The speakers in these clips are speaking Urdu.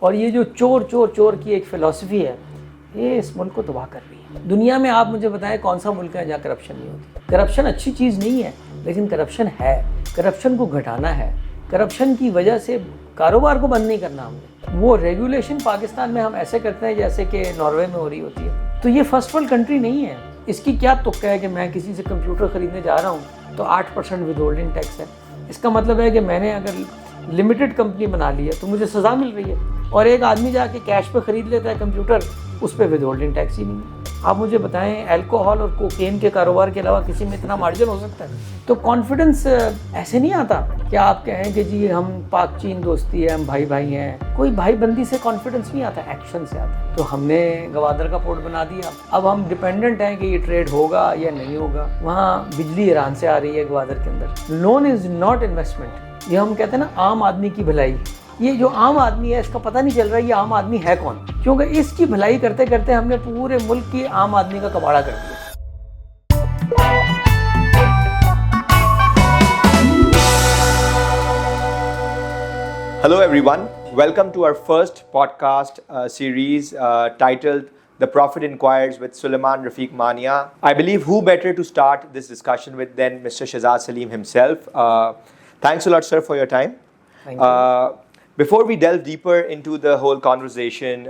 اور یہ جو چور چور چور کی ایک فلسفی ہے یہ اس ملک کو تباہ کر رہی ہے. دنیا میں آپ مجھے بتائیں کون سا ملک ہے جہاں کرپشن نہیں ہوتی؟ کرپشن اچھی چیز نہیں ہے لیکن کرپشن ہے. کرپشن کو گھٹانا ہے. کرپشن کی وجہ سے کاروبار کو بند نہیں کرنا ہم نے. وہ ریگولیشن پاکستان میں ہم ایسے کرتے ہیں جیسے کہ ناروے میں ہو رہی ہوتی ہے. تو یہ فرسٹ ورلڈ کنٹری نہیں ہے. اس کی کیا تک ہے کہ میں کسی سے کمپیوٹر خریدنے جا رہا ہوں تو 8% ود ہولڈنگ ٹیکس ہے. اس کا مطلب ہے کہ میں نے اگر لمیٹڈ کمپنی بنا لی ہے تو مجھے سزا مل رہی ہے. اور ایک آدمی جا کے کیش پہ خرید لیتا ہے کمپیوٹر, اس پہ ود ہولڈنگ ٹیکس ہی نہیں ہے. آپ مجھے بتائیں الکوہول اور کوکین کے کاروبار کے علاوہ کسی میں اتنا مارجن ہو سکتا ہے؟ تو کانفیڈنس ایسے نہیں آتا کہ آپ کہیں کہ جی ہم پاک چین دوستی ہے, ہم بھائی بھائی ہیں. کوئی بھائی بندی سے کانفیڈنس نہیں آتا, ایکشن سے آتا. تو ہم نے گوادر کا پورٹ بنا دیا. اب ہم ڈپینڈنٹ ہیں کہ یہ ٹریڈ ہوگا یا نہیں ہوگا. وہاں بجلی ایران سے آ رہی ہے گوادر کے اندر. Loan is not investment. یہ ہم کہتے ہیں نا عام آدمی کی بھلائی. یہ جو عام آدمی ہے اس کا پتہ نہیں چل رہا ہے یہ عام آدمی ہے کون, کیونکہ اس کی بھلائی کرتے کرتے ہم نے پورے ملک کی عام آدمی کا کباڑا کر دیا. Hello everyone, welcome to our first podcast series titled The Prophet Inquires with Sulaiman Rafiq Mania. I believe who better to start this discussion with than Mr. Shehzad Salim himself. Thanks a lot sir for your time. Thank you. Before we delve deeper into the whole conversation,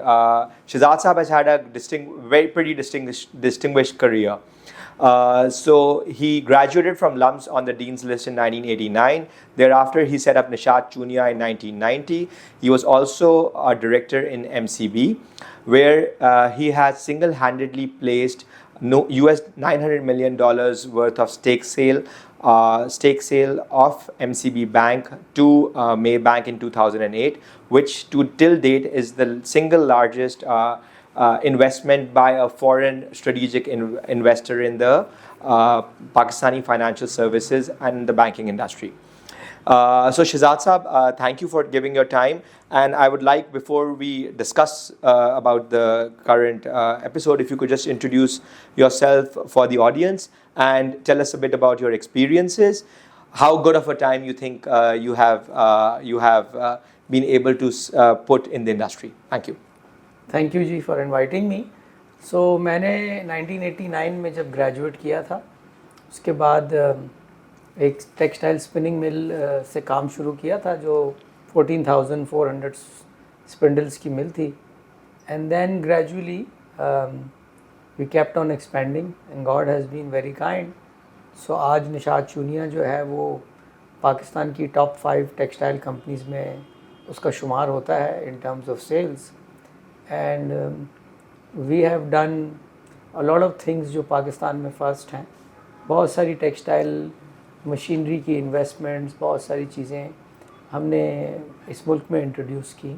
Shehzad Sahab has had a pretty distinguished career. So he graduated from LUMS on the Dean's List in 1989. Thereafter, he set up Nishat Chunia in 1990. He was also a director in MCB, where he has single-handedly placed US $900 million worth of stake sale of MCB Bank to Maybank in 2008, which till date is the single largest investment by a foreign strategic investor in the Pakistani financial services and the banking industry. So Shehzad Sahab, thank you for giving your time, and I would like, before we discuss about the current episode, if you could just introduce yourself for the audience and tell us a bit about your experiences, how good of a time you think you have been able to put in the industry. Thank you. Thank you ji for inviting me. So میں نے 1989 میں جب گریجویٹ کیا تھا اس کے بعد ایک ٹیکسٹائل اسپننگ مل سے کام شروع کیا تھا جو 14,400 اسپنڈلس کی مل تھی. And then gradually we kept on expanding and God has been very kind. So آج نشاط چونیا جو ہے وہ پاکستان کی ٹاپ 5 ٹیکسٹائل کمپنیز میں اس کا شمار ہوتا ہے in terms of sales. And we have done a lot of things جو پاکستان میں فرسٹ ہیں. بہت ساری ٹیکسٹائل مشینری کی انویسٹمنٹس, بہت ساری چیزیں ہم نے اس ملک میں انٹروڈیوس کی.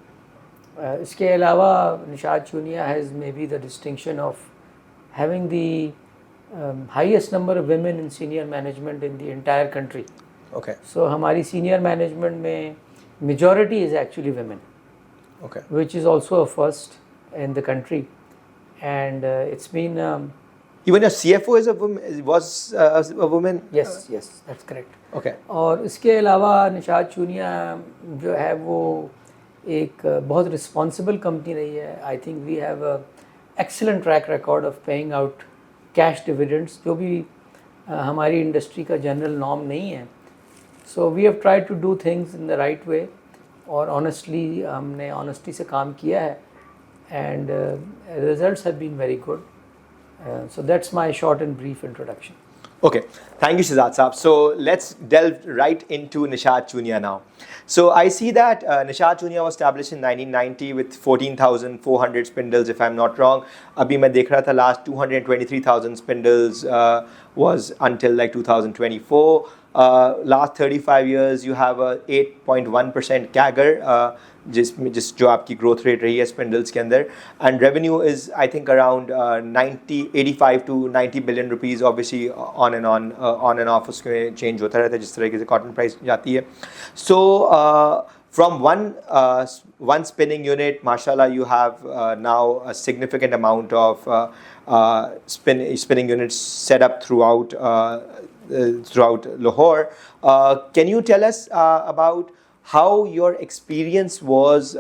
اس کے علاوہ Nishat Chunian has maybe the distinction of having the highest number of women in senior management in the entire country. Okay. So ہماری سینئر مینجمنٹ میں majority is actually women. Okay. Which is also a first in the country, and it's been even your CFO was a woman. Yes, that's correct. Okay. اور اس کے علاوہ نشاط چونیا جو ہے وہ ایک بہت رسپانسبل کمپنی رہی ہے. I think we have a excellent track record of paying out cash dividends جو بھی ہماری انڈسٹری کا جنرل نارم نہیں ہے. So we have tried to do things in the right way. اور آنیسٹلی ہم نے آنیسٹی سے کام کیا ہے and results have been very good. So that's my short and brief introduction. Okay, thank you Shehzad Sahab. So let's delve right into Nishat Chunia now. So I see that Nishat Chunia was established in 1990 with 14,400 spindles if I'm not wrong. Abhi main dekh raha tha last 223,000 spindles was until like 2024. Last 35 years you have a 8.1% CAGR جس جو آپ کی گروتھ ریٹ رہی ہے اسپنڈلس کے اندر. And revenue is I think around 85 to 90 billion rupees. Obviously on and off اس میں چینج ہوتا رہتا ہے جس طریقے سے کاٹن پرائز جاتی ہے. So from one spinning unit ماشاء اللہ you have now a significant amount of spinning units set up throughout Lahore. Can you tell us about how your experience was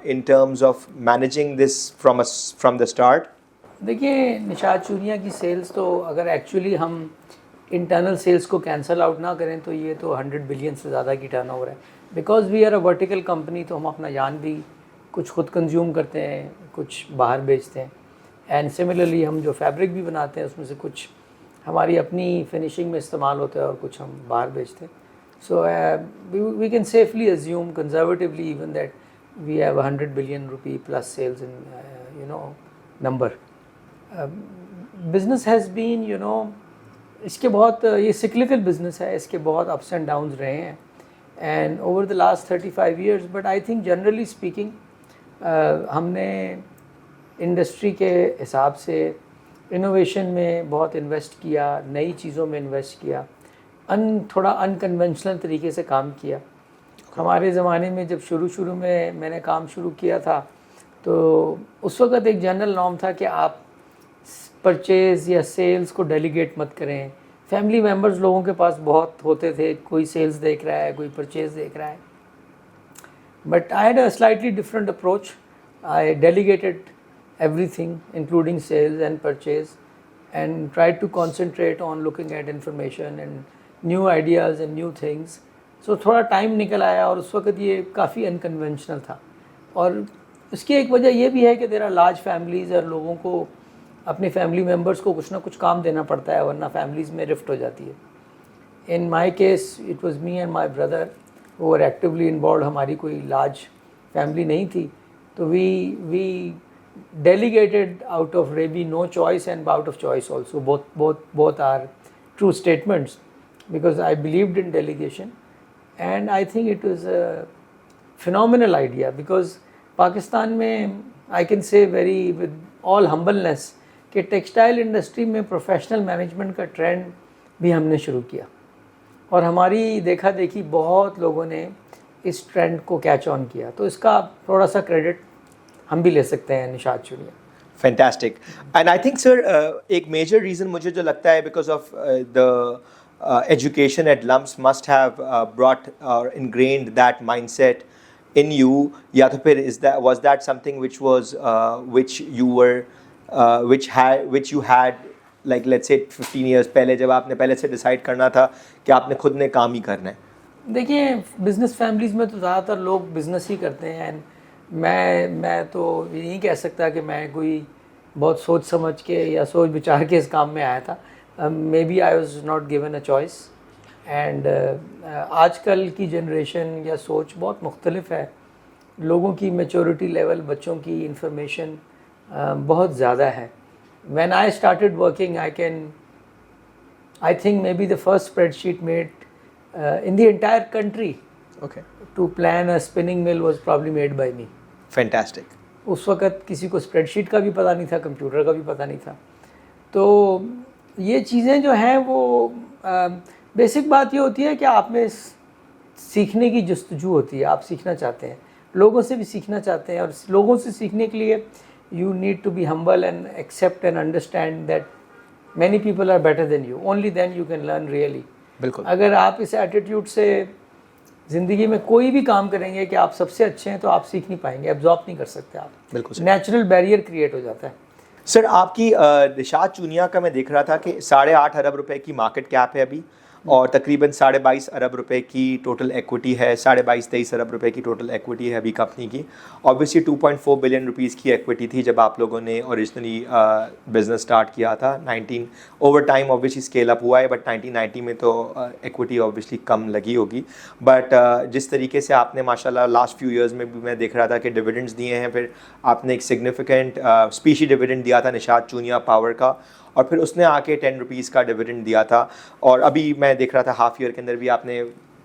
in terms of managing this from the start? دیکھیے نشاط چونیا کی سیلز تو اگر ایکچولی ہم انٹرنل سیلز کو کینسل آؤٹ نہ کریں تو یہ تو 100 بلین سے زیادہ کی ٹرن اوور ہے. Because we are a vertical company, تو ہم اپنا جان بھی کچھ خود کنزیوم کرتے ہیں, کچھ باہر بیچتے ہیں. اینڈ سملرلی ہم جو فیبرک بھی بناتے ہیں اس میں سے کچھ ہماری اپنی فنیشنگ میں استعمال ہوتا ہے اور کچھ ہم باہر بیچتے ہیں. So we can safely assume conservatively even that we have 100 billion rupee plus sales in number. Business has been اس کے بہت یہ سکلیکل بزنس ہے, اس کے بہت اپس اینڈ ڈاؤنز رہے ہیں and over the last 35 years. But I think generally speaking ہم نے انڈسٹری کے حساب سے انوویشن میں بہت انویسٹ کیا, نئی چیزوں میں انویسٹ کیا, تھوڑا انکنونشنل طریقے سے کام کیا. ہمارے زمانے میں جب شروع میں نے کام شروع کیا تھا تو اس وقت ایک جنرل نارم تھا کہ آپ پرچیز یا سیلز کو ڈیلیگیٹ مت کریں. فیملی ممبرز لوگوں کے پاس بہت ہوتے تھے, کوئی سیلز دیکھ رہا ہے, کوئی پرچیز دیکھ رہا ہے. But I had a slightly different approach. I delegated everything including sales and purchase and tried to concentrate on looking at information and new ideas and new things. So تھوڑا ٹائم نکل آیا اور اس وقت یہ کافی انکنونشنل تھا. اور اس کی ایک وجہ یہ بھی ہے کہ there are large families اور لوگوں کو اپنے فیملی ممبرس کو کچھ نہ کچھ کام دینا پڑتا ہے ورنہ فیملیز میں رفٹ ہو جاتی ہے. In my case it was me and my brother who were actively involved. ہماری کوئی لارج فیملی نہیں تھی تو we delegated out of really no choice and out of choice also. Both are true statements because I believed in delegation and I think it was a phenomenal idea because Pakistan mein I can say very with all humbleness کہ ٹیکسٹائل انڈسٹری میں پروفیشنل مینجمنٹ کا ٹرینڈ بھی ہم نے شروع کیا اور ہماری دیکھا دیکھی بہت لوگوں نے اس ٹرینڈ کو کیچ آن کیا. تو اس کا تھوڑا سا کریڈٹ ہم بھی لے سکتے ہیں Nishat Chunian. Fantastic. And I think sir ایک میجر ریزن مجھے جو لگتا ہے because of the education at LUMS must have brought اور ingrained that mind set in you, یا تو پھر was that something which was which you had like let's say 15 years پہلے جب آپ نے پہلے سے ڈیسائیڈ کرنا تھا کہ آپ نے خود نے کام ہی کرنا ہے؟ دیکھیں بزنس فیملیز میں تو زیادہ تر لوگ بزنس ہی کرتے ہیں. میں تو یہ نہیں کہہ سکتا کہ میں کوئی بہت سوچ سمجھ کے یا سوچ بچار کے اس کام میں آیا تھا. Maybe I was not given a choice. And آج کل کی جنریشن یا سوچ بہت مختلف ہے. لوگوں کی میچورٹی لیول, بچوں کی انفارمیشن بہت زیادہ ہے. When I started working I think maybe the first spreadsheet made in the entire country to plan a spinning mill was probably made by me. Fantastic. اس وقت کسی کو اسپریڈ شیٹ کا بھی پتہ نہیں تھا, کمپیوٹر کا بھی پتہ نہیں تھا. تو یہ چیزیں جو ہیں وہ بیسک بات یہ ہوتی ہے کہ آپ میں سیکھنے کی جستجو ہوتی ہے, آپ سیکھنا چاہتے ہیں, لوگوں سے بھی سیکھنا چاہتے ہیں, اور لوگوں سے سیکھنے کے لیے you need to be humble and accept and understand that many people are better than you. Only then you can learn really. بالکل. اگر آپ اس ایٹیٹیوڈ سے زندگی میں کوئی بھی کام کریں گے کہ آپ سب سے اچھے ہیں تو آپ سیکھ نہیں پائیں گے, ایبزارب نہیں کر سکتے آپ. بالکل. نیچرل بیریئر کریٹ ہو جاتا ہے. سر آپ کی نشاط چونیا کا میں دیکھ رہا تھا کہ 8.5 ارب روپے کی مارکیٹ کیپ ہے ابھی, اور تقریباً 22.5 ارب روپے کی ٹوٹل ایکوٹی ہے, 22-23 ارب روپے کی ٹوٹل ایکوٹی ہے ابھی کمپنی کی. آبویسلی 2.4 بلین روپیز کی ایکوٹی تھی جب آپ لوگوں نے اوریجنلی بزنس اسٹارٹ کیا تھا. اوور ٹائم آبویسلی اسکیل اپ ہوا ہے, بٹ 1990 میں تو ایکوٹی آبویسلی کم لگی ہوگی. بٹ جس طریقے سے آپ نے ماشاء اللہ لاسٹ فیو ایئرز میں بھی میں دیکھ رہا تھا کہ ڈویڈنڈس دیے ہیں, پھر آپ نے ایک سگنیفیکنٹ اسپیشی ڈویڈنڈ دیا تھا نشاط چونیا پاور کا, اور پھر اس نے آ کے 10 روپیز کا ڈویڈنڈ دیا تھا. اور ابھی میں دیکھ رہا تھا ہاف ایئر کے اندر بھی آپ نے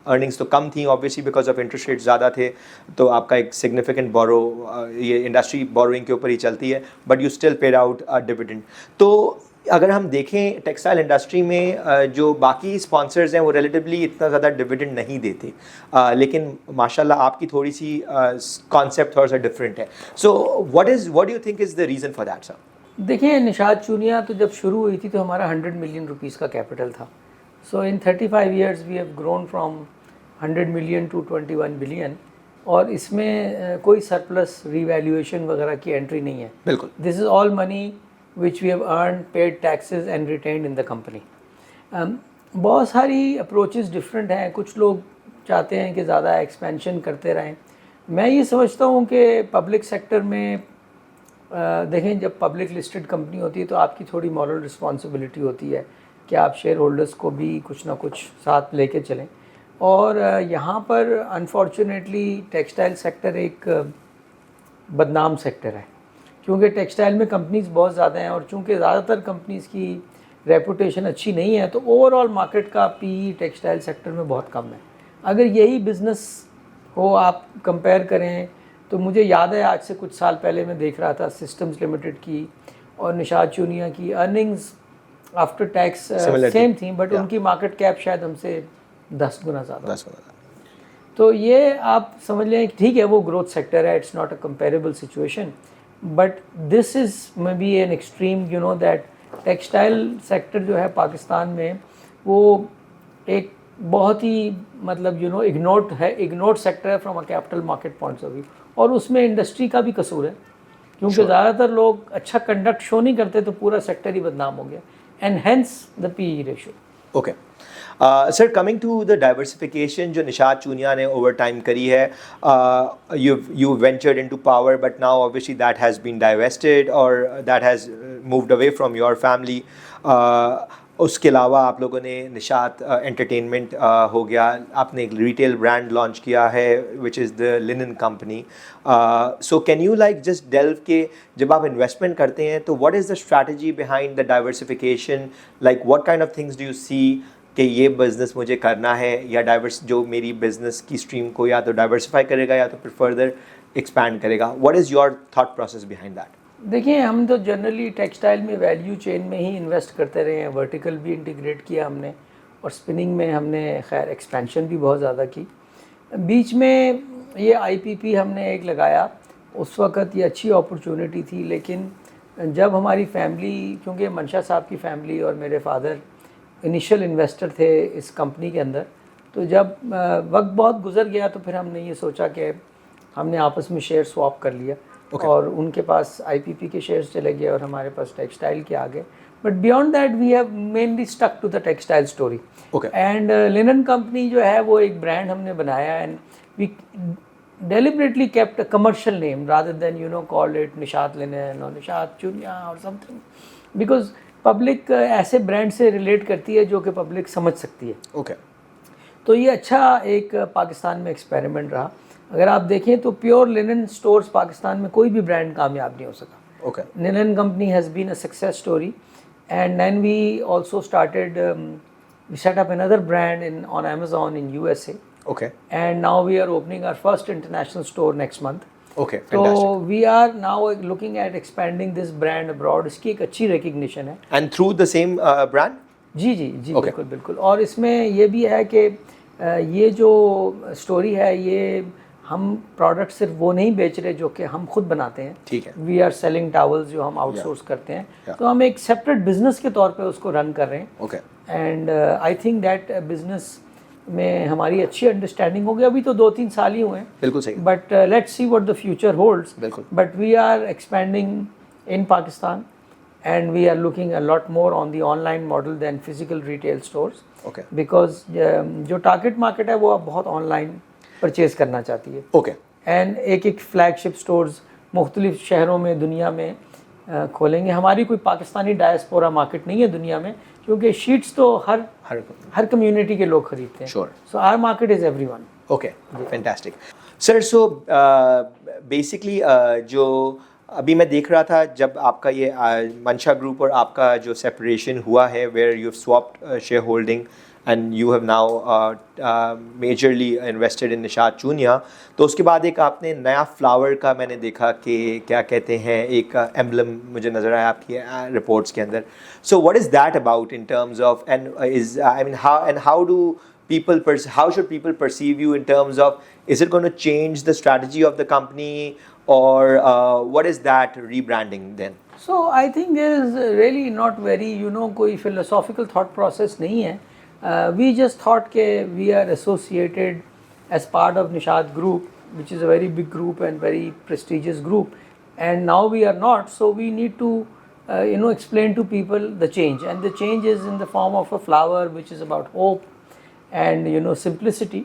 ارننگس تو کم تھیں obviously because of interest rate زیادہ تھے, تو آپ کا ایک سگنیفیکنٹ یہ انڈسٹری بوروئنگ کے اوپر ہی چلتی ہے, but you still paid out dividend. تو اگر ہم دیکھیں ٹیکسٹائل انڈسٹری میں جو باقی اسپانسرز ہیں وہ ریلیٹیولی اتنا زیادہ ڈویڈنڈ نہیں دیتے, لیکن ماشاء اللہ آپ کی تھوڑی سی کانسیپٹ تھوڑا سا ڈفرینٹ ہے. So what do you think is the reason for that sir? دیکھیں نشاط چونیا تو جب شروع ہوئی تھی تو ہمارا 100 ملین روپیز کا کیپٹل تھا. So in 35 years we have grown from 100 million to 21 billion, اور اس میں کوئی سرپلس ری ویلیویشن وغیرہ کی انٹری نہیں ہے. بالکل. This is all money which we have earned, paid taxes and retained in the company. بہت ساری اپروچز ڈفرینٹ ہیں. کچھ لوگ چاہتے ہیں کہ زیادہ ایکسپینشن کرتے رہیں. میں یہ سمجھتا ہوں کہ پبلک سیکٹر میں دیکھیں, جب پبلک لسٹڈ کمپنی ہوتی ہے تو آپ کی تھوڑی مورل رسپانسبلٹی ہوتی ہے کہ آپ شیئر ہولڈرس کو بھی کچھ نہ کچھ ساتھ لے کے چلیں. اور یہاں پر انفارچونیٹلی ٹیکسٹائل سیکٹر ایک بدنام سیکٹر ہے, کیونکہ ٹیکسٹائل میں کمپنیز بہت زیادہ ہیں, اور چونکہ زیادہ تر کمپنیز کی ریپوٹیشن اچھی نہیں ہے تو اوور آل مارکیٹ کا پی ٹیکسٹائل سیکٹر میں بہت کم ہے. اگر یہی بزنس ہو, آپ کمپیئر کریں تو مجھے یاد ہے آج سے کچھ سال پہلے میں دیکھ رہا تھا سسٹمز لمیٹڈ کی اور نشاط چونیا کی ارننگز آفٹر ٹیکس سیم تھیں, بٹ ان کی مارکیٹ کیپ شاید ہم سے 10 گنا زیادہ. تو یہ آپ سمجھ لیں کہ ٹھیک ہے وہ گروتھ سیکٹر ہے, it's not a comparable situation, but this is maybe an extreme, you know that textile sector جو ہے پاکستان میں وہ ایک بہت ہی مطلب اگنورڈ سیکٹر ہے from a capital market points of view, اور اس میں انڈسٹری کا بھی قصور ہے, کیونکہ زیادہ تر لوگ اچھا کنڈکٹ شو نہیں کرتے تو پورا سیکٹر ہی بدنام ہو گیا, and hence the P E ratio. Okay sir, coming to the diversification جو نشاط چونیا نے اوور ٹائم کری ہے, you ventured into power but now obviously that has been divested or that has moved away from your family. اس کے علاوہ آپ لوگوں نے نشاط انٹرٹینمنٹ ہو گیا, آپ نے ایک ریٹیل برانڈ لانچ کیا ہے which is the linen company. So can you like just delve کہ جب آپ انویسٹمنٹ کرتے ہیں تو what is the strategy behind the diversification, like what kind of things do you see کہ یہ بزنس مجھے کرنا ہے, یا جو میری بزنس کی اسٹریم کو یا تو ڈائیورسفائی کرے گا یا تو پھر فردر ایکسپینڈ کرے گا, what is your thought process behind that? دیکھیں, ہم تو جنرلی ٹیکسٹائل میں ویلیو چین میں ہی انویسٹ کرتے رہے ہیں, ورٹیکل بھی انٹیگریٹ کیا ہم نے, اور اسپننگ میں ہم نے خیر ایکسپینشن بھی بہت زیادہ کی. بیچ میں یہ آئی پی پی ہم نے ایک لگایا, اس وقت یہ اچھی اپرچونٹی تھی, لیکن جب ہماری فیملی, کیونکہ منشا صاحب کی فیملی اور میرے فادر انیشیل انویسٹر تھے اس کمپنی کے اندر, تو جب وقت بہت گزر گیا تو پھر ہم نے یہ سوچا کہ ہم نے آپس میں شیئر سواپ کر لیا, اور ان کے پاس آئی پی پی کے شیئرز چلے گئے اور ہمارے پاس ٹیکسٹائل کے آ گئے. But beyond that we have mainly stuck to the textile story. And linen company جو ہے وہ ایک برانڈ ہم نے بنایا, and we deliberately kept a commercial name rather than call it Nishat Linen or Nishat Chunian or something, because public ایسے برانڈ سے ریلیٹ کرتی ہے جو کہ پبلک سمجھ سکتی ہے. اوکے, تو یہ اچھا ایک پاکستان میں ایکسپیریمنٹ رہا. اگر آپ دیکھیں تو پیور لنن سٹورز پاکستان میں کوئی بھی برانڈ کامیاب نہیں ہو سکا. Okay, linen company has been a success story, and then we also started we set up another brand on Amazon in USA. okay, and now we are opening our first international store next month. okay, fantastic. So we are now looking at expanding this brand abroad. اس کی ایک اچھی ریکگنیشن ہے. And through the same brand? جی جی جی, بالکل بالکل. اور اس میں یہ بھی ہے کہ یہ جو اسٹوری ہے یہ ہم پروڈکٹ صرف وہ نہیں بیچ رہے جو کہ ہم خود بناتے ہیں. ٹھیک ہے. وی آر سیلنگ ٹاولز جو ہم آؤٹ سورس کرتے ہیں, تو ہم ایک سیپریٹ بزنس کے طور پہ اس کو رن کر رہے ہیں. Okay, and I think that business میں ہماری اچھی انڈرسٹینڈنگ ہو گئی. ابھی تو 2-3 سال ہی ہوئے ہیں. بالکل صحیح. But let's see what the future holds. بالکل. But we are expanding in Pakistan, and we are looking a lot more on the online model than physical retail stores. Okay, because جو ٹارگیٹ مارکیٹ ہے وہ اب بہت آن لائن پرچیز کرنا چاہتی ہے. اوکے, اینڈ ایک فلیگ شپ اسٹورز مختلف شہروں میں دنیا میں کھولیں گے. ہماری کوئی پاکستانی ڈائسپورا مارکیٹ نہیں ہے دنیا میں, کیونکہ شیٹس تو ہر کمیونٹی کے لوگ خریدتے ہیں. Sure. So our market is everyone. Okay, fantastic. Sir, so basically جو ابھی میں دیکھ رہا تھا جب آپ کا یہ منشا گروپ اور آپ کا جو سیپریشن ہوا ہے where you have swapped shareholding and you have now majorly invested in Nishat Chunian, تو اس کے بعد ایک آپ نے نیا فلاور کا میں نے دیکھا کہ کیا کہتے ہیں ایک ایمبلم مجھے نظر آیا آپ کی رپورٹس کے اندر. So what is that about in terms of and is I mean how do people how should people perceive you in terms of, is it going to change the strategy of the company or what is that rebranding then? So I think there is really not very کوئی philosophical thought process نہیں ہے. We just thought کہ we are associated as part of Nishad Group, which is a very big group and very prestigious group, and now we are not, so we need to explain to people the change, and the change is in the form of a flower which is about hope and simplicity.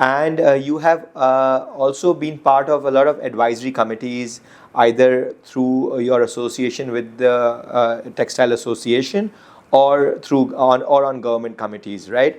and you have also been part of a lot of advisory committees, either through your association with the Textile Association or through on government committees, right?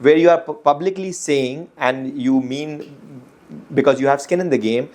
where you are publicly saying, and you mean because you have skin in the game,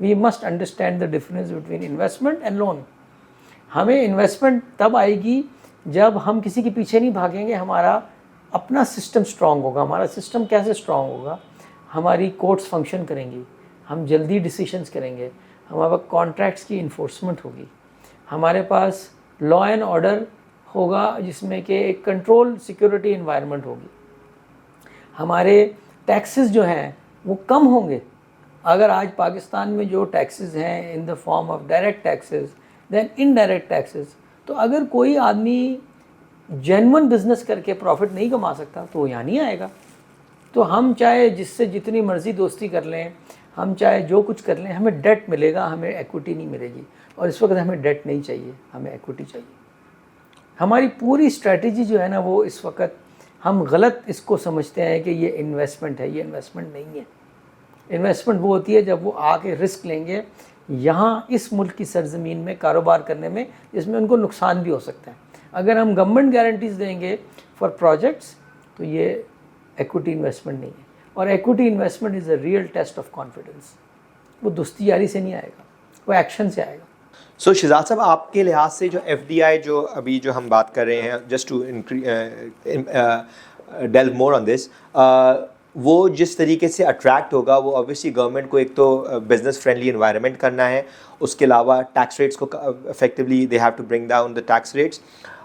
we must understand the difference between investment and loan. ہمیں انویسٹمنٹ تب آئے گی جب ہم کسی کے پیچھے نہیں بھاگیں گے, ہمارا اپنا سسٹم اسٹرانگ ہوگا. ہمارا سسٹم کیسے اسٹرانگ ہوگا؟ ہماری کورٹس فنکشن کریں گی, ہم جلدی ڈیسیشنز کریں گے, ہمارے پاس کانٹریکٹس کی انفورسمنٹ ہوگی, ہمارے پاس لا اینڈ آرڈر ہوگا جس میں کہ ایک کنٹرول سیکورٹی انوائرمنٹ ہوگی, ہمارے ٹیکسز جو ہیں وہ کم ہوں گے. اگر آج پاکستان میں جو ٹیکسز ہیں in the form of direct taxes than indirect taxes, تو اگر کوئی آدمی جینون بزنس کر کے پروفٹ نہیں کما سکتا تو وہ یہاں نہیں آئے گا. تو ہم چاہے جس سے جتنی مرضی دوستی کر لیں, ہم چاہے جو کچھ کر لیں, ہمیں ڈیٹ ملے گا, ہمیں ایکوٹی نہیں ملے گی. اور اس وقت ہمیں ڈیٹ نہیں چاہیے, ہمیں ایکوٹی چاہیے. ہماری پوری اسٹریٹجی جو ہے نا وہ اس وقت ہم غلط اس کو سمجھتے ہیں کہ یہ انویسٹمنٹ ہے. یہ انویسٹمنٹ نہیں ہے. انویسٹمنٹ وہ ہوتی ہے جب وہ آ کے رسک لیں گے یہاں اس ملک کی سرزمین میں کاروبار کرنے میں, جس میں ان کو نقصان بھی ہو سکتا ہے. اگر ہم گورنمنٹ گارنٹیز دیں گے فار پروجیکٹس تو یہ ایکوٹی انویسٹمنٹ نہیں ہے. اور equity investment is a real test of confidence. وہ دستی یاری سے نہیں آئے گا, وہ ایکشن سے آئے گا. سو شہزاد صاحب, آپ کے لحاظ سے جو ایف ڈی آئی جو ابھی جو ہم بات کر رہے ہیں, جسٹ ٹو ڈیلو مور آن دس, وہ جس طریقے سے اٹریکٹ ہوگا وہ اوبویسلی گورنمنٹ کو ایک تو بزنس فرینڈلی انوائرمنٹ کرنا ہے, اس کے علاوہ ٹیکس ریٹس کو effectively they have to bring down the tax rates,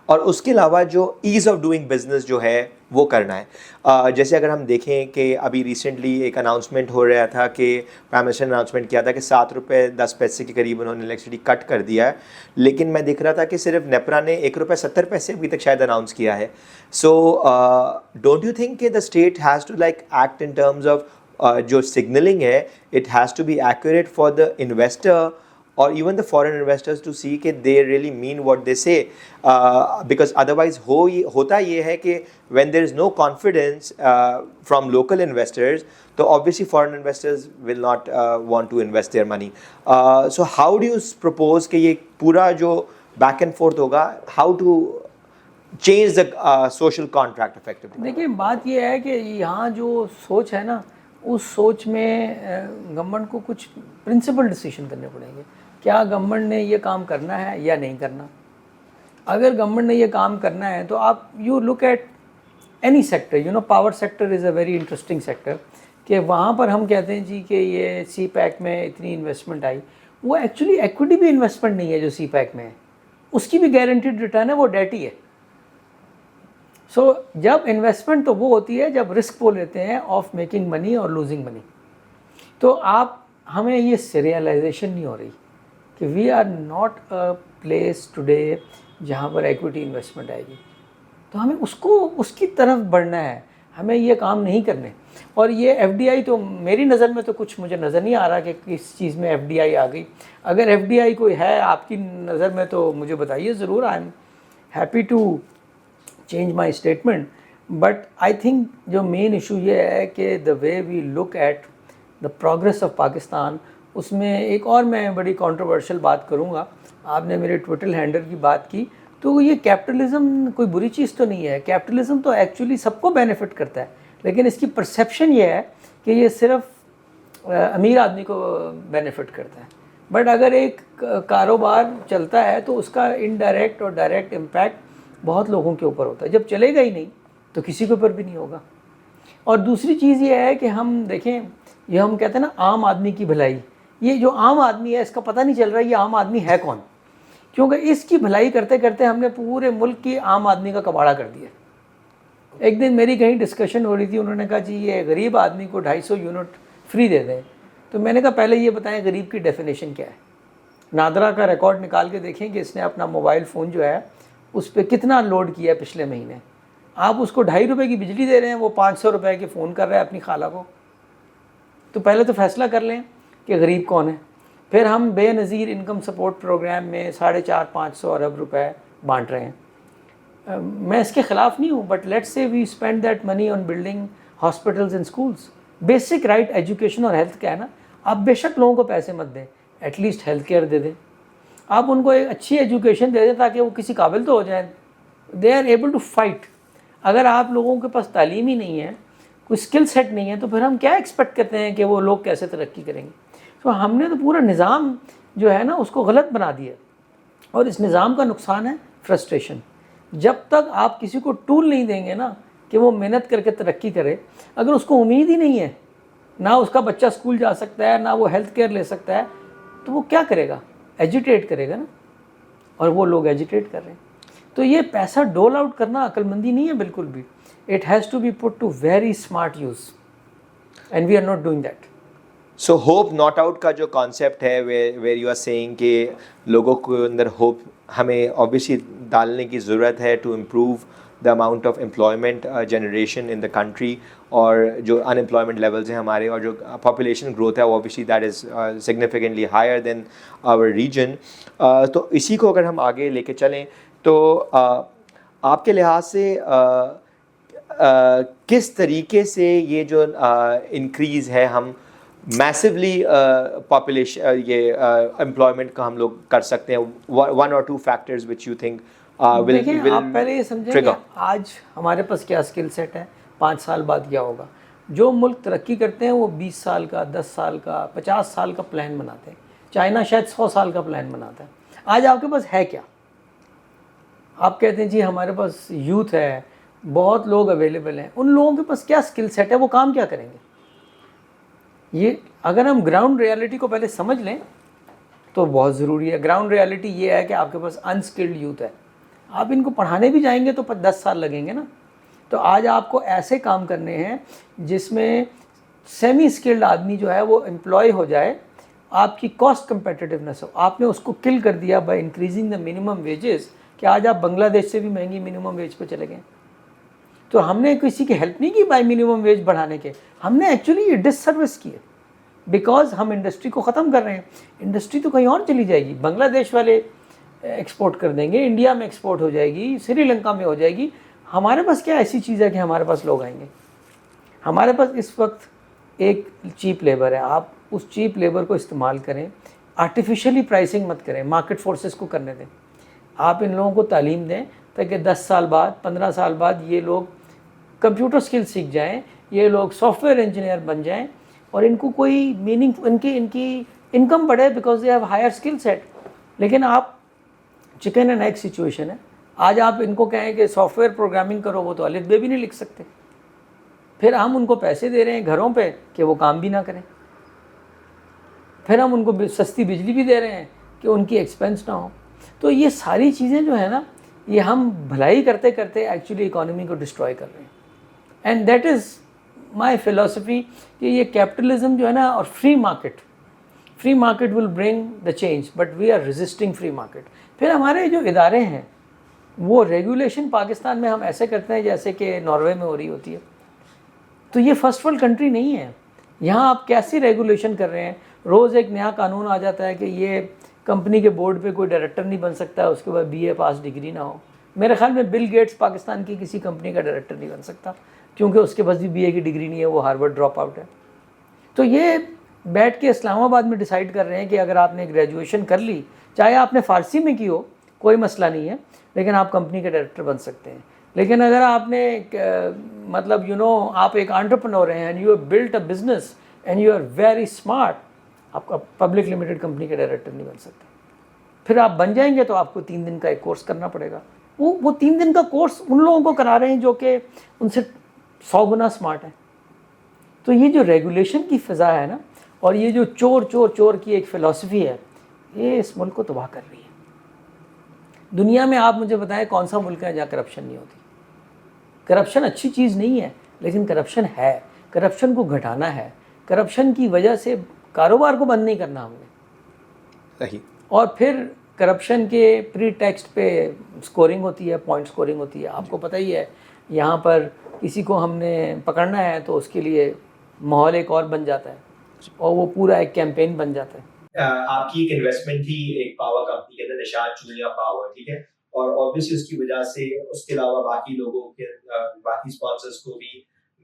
اور اس کے علاوہ جو ایز آف ڈوئنگ بزنس جو ہے وہ کرنا ہے. جیسے اگر ہم دیکھیں کہ ابھی ریسنٹلی ایک اناؤنسمنٹ ہو رہا تھا کہ پرائم منسٹر نے اناؤنسمنٹ کیا تھا کہ 7 روپے 10 پیسے کے قریب انہوں نے الیکٹریسٹی کٹ کر دیا ہے, لیکن میں دیکھ رہا تھا کہ صرف نیپرا نے 1 روپے 70 پیسے ابھی تک شاید اناؤنس کیا ہے. سو ڈونٹ یو تھنک کہ the state has to like act in terms of جو سگنلنگ ہے, it has to be accurate for the investor or even the foreign investors to see کہ they really mean what they say, because otherwise ہوتا یہ ہے کہ when there is no confidence from local investors, تو obviously foreign investors will not want to invest their money. So how do you propose کہ یہ پورا جو back and forth ہوگا, how to change the social contract effectively? دیکھیں بات یہ ہے کہ یہاں جو سوچ ہے نا, اس سوچ میں گورنمنٹ کو کچھ پرنسپل ڈیسیشن کرنے پڑیں گے. کیا گورنمنٹ نے یہ کام کرنا ہے یا نہیں کرنا؟ اگر گورنمنٹ نے یہ کام کرنا ہے تو آپ you look at any sector, power sector is a very interesting sector, کہ وہاں پر ہم کہتے ہیں جی کہ یہ سی پیک میں اتنی انویسٹمنٹ آئی, وہ ایکچولی ایکوٹی بھی انویسٹمنٹ نہیں ہے جو سی پیک میں ہے, اس کی بھی گارنٹیڈ ریٹرن ہے, وہ ڈیٹ ہی ہے. سو جب انویسٹمنٹ تو وہ ہوتی ہے جب رسک وہ لیتے ہیں آف میکنگ منی اور لوزنگ منی. تو ہمیں یہ سیریلائزیشن نہیں ہو رہی کہ we are not a place today جہاں پر ایکوٹی انویسٹمنٹ آئے گی. تو ہمیں اس کی طرف بڑھنا ہے, ہمیں یہ کام نہیں کرنے. اور یہ ایف ڈی آئی تو میری نظر میں تو کچھ مجھے نظر نہیں آ رہا کہ کس چیز میں ایف ڈی آئی آ گئی. اگر ایف ڈی آئی کوئی ہے آپ کی نظر میں تو مجھے بتائیے ضرور, I am happy to change my statement. But I think جو مین ایشو یہ ہے کہ the way we look at the progress of Pakistan, اس میں ایک اور میں بڑی کانٹروورشل بات کروں گا. آپ نے میرے ٹویٹر ہینڈل کی بات کی, تو یہ کیپٹلزم کوئی بری چیز تو نہیں ہے. کیپٹلزم تو ایکچولی سب کو بینیفٹ کرتا ہے, لیکن اس کی پرسیپشن یہ ہے کہ یہ صرف امیر آدمی کو بینیفٹ کرتا ہے. بٹ اگر ایک کاروبار چلتا ہے تو اس کا انڈائریکٹ اور ڈائریکٹ امپیکٹ بہت لوگوں کے اوپر ہوتا ہے. جب چلے گا ہی نہیں تو کسی کے اوپر بھی نہیں ہوگا. اور دوسری چیز یہ ہے کہ ہم دیکھیں, یہ ہم کہتے ہیں نا عام آدمی کی بھلائی, یہ جو عام آدمی ہے اس کا پتہ نہیں چل رہا یہ عام آدمی ہے کون, کیونکہ اس کی بھلائی کرتے کرتے ہم نے پورے ملک کی عام آدمی کا کباڑا کر دیا. ایک دن میری کہیں ڈسکشن ہو رہی تھی, انہوں نے کہا جی یہ غریب آدمی کو 250 یونٹ فری دے دیں. تو میں نے کہا پہلے یہ بتائیں غریب کی ڈیفینیشن کیا ہے. نادرا کا ریکارڈ نکال کے دیکھیں کہ اس نے اپنا موبائل فون جو ہے اس پہ کتنا لوڈ کیا ہے پچھلے مہینے. آپ اس کو 2.5 روپے کی بجلی دے رہے ہیں, وہ 500 روپے کے فون کر رہا ہے اپنی خالہ کو. تو پہلے تو فیصلہ کر لیں کہ غریب کون ہے. پھر ہم بے نظیر انکم سپورٹ پروگرام میں 450-500 ارب روپے بانٹ رہے ہیں. میں اس کے خلاف نہیں ہوں, but let's say we spend that money on building hospitals and schools. Basic right education اور ہیلتھ کا ہے نا. آپ بے شک لوگوں کو پیسے مت دیں, ایٹ لیسٹ ہیلتھ کیئر دے دیں. آپ ان کو ایک اچھی ایجوکیشن دے دیں تاکہ وہ کسی قابل تو ہو جائیں, they are able to fight. اگر آپ لوگوں کے پاس تعلیم ہی نہیں ہے, کوئی اسکل سیٹ نہیں ہے, تو پھر ہم کیا ایکسپیکٹ کرتے ہیں کہ وہ لوگ کیسے ترقی کریں گے. تو ہم نے تو پورا نظام جو ہے نا اس کو غلط بنا دیا, اور اس نظام کا نقصان ہے فرسٹریشن. جب تک آپ کسی کو ٹول نہیں دیں گے نا کہ وہ محنت کر کے ترقی کرے, اگر اس کو امید ہی نہیں ہے, نہ اس کا بچہ اسکول جا سکتا ہے, نہ وہ ہیلتھ کیئر لے سکتا ہے, تو وہ کیا کرے گا؟ ایجیٹیٹ کرے گا نا, اور وہ لوگ ایجیٹیٹ کر رہے ہیں. تو یہ پیسہ ڈول آؤٹ کرنا عقل مندی نہیں ہے بالکل بھی. It has to be put to very smart use, and we are not doing that. So hope not out کا جو کانسیپٹ ہے ویئر یو آر سیئنگ کہ لوگوں کو اندر ہوپ ہمیں آبویسلی ڈالنے کی ضرورت ہے to improve the amount of employment generation in the country, اور جو ان امپلائمنٹ لیولز ہیں ہمارے, اور جو پاپولیشن گروتھ ہے obviously that is significantly higher than our region. تو اسی کو اگر ہم آگے لے کے چلیں تو آپ کے لحاظ سے کس طریقے سے یہ جو انکریز ہے ہم میسولی پاپولیشن یہ امپلائمنٹ کا ہم لوگ کر سکتے ہیں, ون اور two factors which you think دیکھیں آپ پہلے یہ سمجھیں کہ آج ہمارے پاس کیا اسکل سیٹ ہے, 5 سال بعد کیا ہوگا. جو ملک ترقی کرتے ہیں وہ 20 سال کا, 10 سال کا, 50 سال کا پلان بناتے ہیں. چائنا شاید 100 سال کا پلان بناتا ہے. آج آپ کے پاس ہے کیا؟ آپ کہتے ہیں جی ہمارے پاس یوتھ ہے, بہت لوگ اویلیبل ہیں. ان لوگوں کے پاس کیا اسکل سیٹ ہے, وہ کام کیا کریں گے؟ یہ اگر ہم گراؤنڈ ریالٹی کو پہلے سمجھ لیں تو بہت ضروری ہے. گراؤنڈ ریالٹی یہ ہے کہ آپ کے پاس انسکلڈ یوتھ ہے. آپ ان کو پڑھانے بھی جائیں گے تو 10 سال لگیں گے نا. تو آج آپ کو ایسے کام کرنے ہیں جس میں سیمی اسکلڈ آدمی جو ہے وہ امپلائی ہو جائے, آپ کی کاسٹ کمپیٹیونیس ہو. آپ نے اس کو کل کر دیا by increasing the minimum wages, کہ آج آپ بنگلہ دیش سے بھی مہنگی منیمم ویج پہ چلے گئے. تو ہم نے کسی کی ہیلپ نہیں کی بائی منیمم ویج بڑھانے کے, ہم نے ایکچولی یہ ڈس سروس کی ہے, بیکاز ہم انڈسٹری کو ختم کر رہے ہیں. انڈسٹری تو کہیں اور چلی جائے گی, بنگلہ دیش والے ایکسپورٹ کر دیں گے, انڈیا میں ایکسپورٹ ہو جائے گی, سری لنکا میں ہو جائے گی. ہمارے پاس کیا ایسی چیز ہے کہ ہمارے پاس لوگ آئیں گے؟ ہمارے پاس اس وقت ایک چیپ لیبر ہے. آپ اس چیپ لیبر کو استعمال کریں, آرٹیفیشلی پرائسنگ مت کریں, مارکیٹ فورسز کو کرنے دیں. آپ ان لوگوں کو تعلیم دیں تاکہ 10 سال بعد 15 سال بعد یہ لوگ کمپیوٹر اسکل سیکھ جائیں, یہ لوگ سافٹ ویئر انجینئر بن جائیں, اور ان کو کوئی میننگ, ان کی انکم بڑھے because they have higher skill set. لیکن آپ چکن اینڈ ایگ سچویشن ہے. آج آپ ان کو کہیں کہ سافٹ ویئر پروگرامنگ کرو, وہ تو الف بے بھی نہیں لکھ سکتے. پھر ہم ان کو پیسے دے رہے ہیں گھروں پہ کہ وہ کام بھی نہ کریں. پھر ہم ان کو سستی بجلی بھی دے رہے ہیں کہ ان کی ایکسپینس نہ ہو. تو یہ ساری چیزیں جو ہے نا, یہ ہم بھلائی کرتے کرتے ایکچولی اکانومی کو ڈسٹروائے کر رہے ہیں. And that is my philosophy کہ یہ کیپٹلزم جو ہے نا, اور free market will bring the change, but we are resisting free market. پھر ہمارے جو ادارے ہیں وہ ریگولیشن پاکستان میں ہم ایسے کرتے ہیں جیسے کہ ناروے میں ہو رہی ہوتی ہے. تو یہ فرسٹ ورلڈ کنٹری نہیں ہے. یہاں آپ کیسی ریگولیشن کر رہے ہیں, روز ایک نیا قانون آ جاتا ہے کہ یہ کمپنی کے بورڈ پہ کوئی ڈائریکٹر نہیں بن سکتا اس کے بعد BA پاس ڈگری نہ ہو. میرے خیال میں بل گیٹس پاکستان کی کسی کمپنی کا ڈائریکٹر نہیں بن سکتا کیونکہ اس کے پاس بھی BA کی ڈگری نہیں ہے, وہ ہارورڈ ڈراپ آؤٹ ہے. تو یہ بیٹھ کے اسلام آباد میں ڈیسائیڈ کر رہے ہیں کہ اگر آپ نے گریجویشن کر لی, چاہے آپ نے فارسی میں کی ہو, کوئی مسئلہ نہیں ہے, لیکن آپ کمپنی کے ڈائریکٹر بن سکتے ہیں. لیکن اگر آپ نے مطلب آپ ایک انٹرپرنور ہیں and you have built a business and you are very smart, آپ کا پبلک لمیٹڈ کمپنی کے ڈائریکٹر نہیں بن سکتے. پھر آپ بن جائیں گے تو آپ کو 3 دن کا ایک کورس کرنا پڑے گا. وہ 3 دن کا کورس ان لوگوں کو کرا رہے ہیں جو کہ ان سے 100 گنا اسمارٹ ہیں. تو یہ جو ریگولیشن کی فضا ہے نا, اور یہ جو چور کی ایک فلسفی ہے, یہ اس ملک کو تباہ کر رہی ہے. دنیا میں آپ مجھے بتائیں کون سا ملک ہے جہاں کرپشن نہیں ہوتی؟ کرپشن اچھی چیز نہیں ہے, لیکن کرپشن ہے. کرپشن کو گھٹانا ہے. کرپشن کی وجہ سے کاروبار کو بند نہیں کرنا ہم نے. صحیح. اور پھر کرپشن کے پری ٹیکسٹ پہ سکورنگ ہوتی ہے, پوائنٹ سکورنگ ہوتی ہے. آپ کو پتہ ہی ہے یہاں پر کسی کو ہم نے پکڑنا ہے تو اس کے لیے ماحول ایک اور بن جاتا ہے, اور وہ پورا ایک کیمپین بن جاتا ہے. آپ کی ایک انویسٹمنٹ تھی ایک پاور کمپنی کے اندر, نشاد چونیا پاور, ٹھیک ہے, اور obviously اس کی وجہ سے اس کے علاوہ باقی لوگوں کے باقی اسپانسرس کو بھی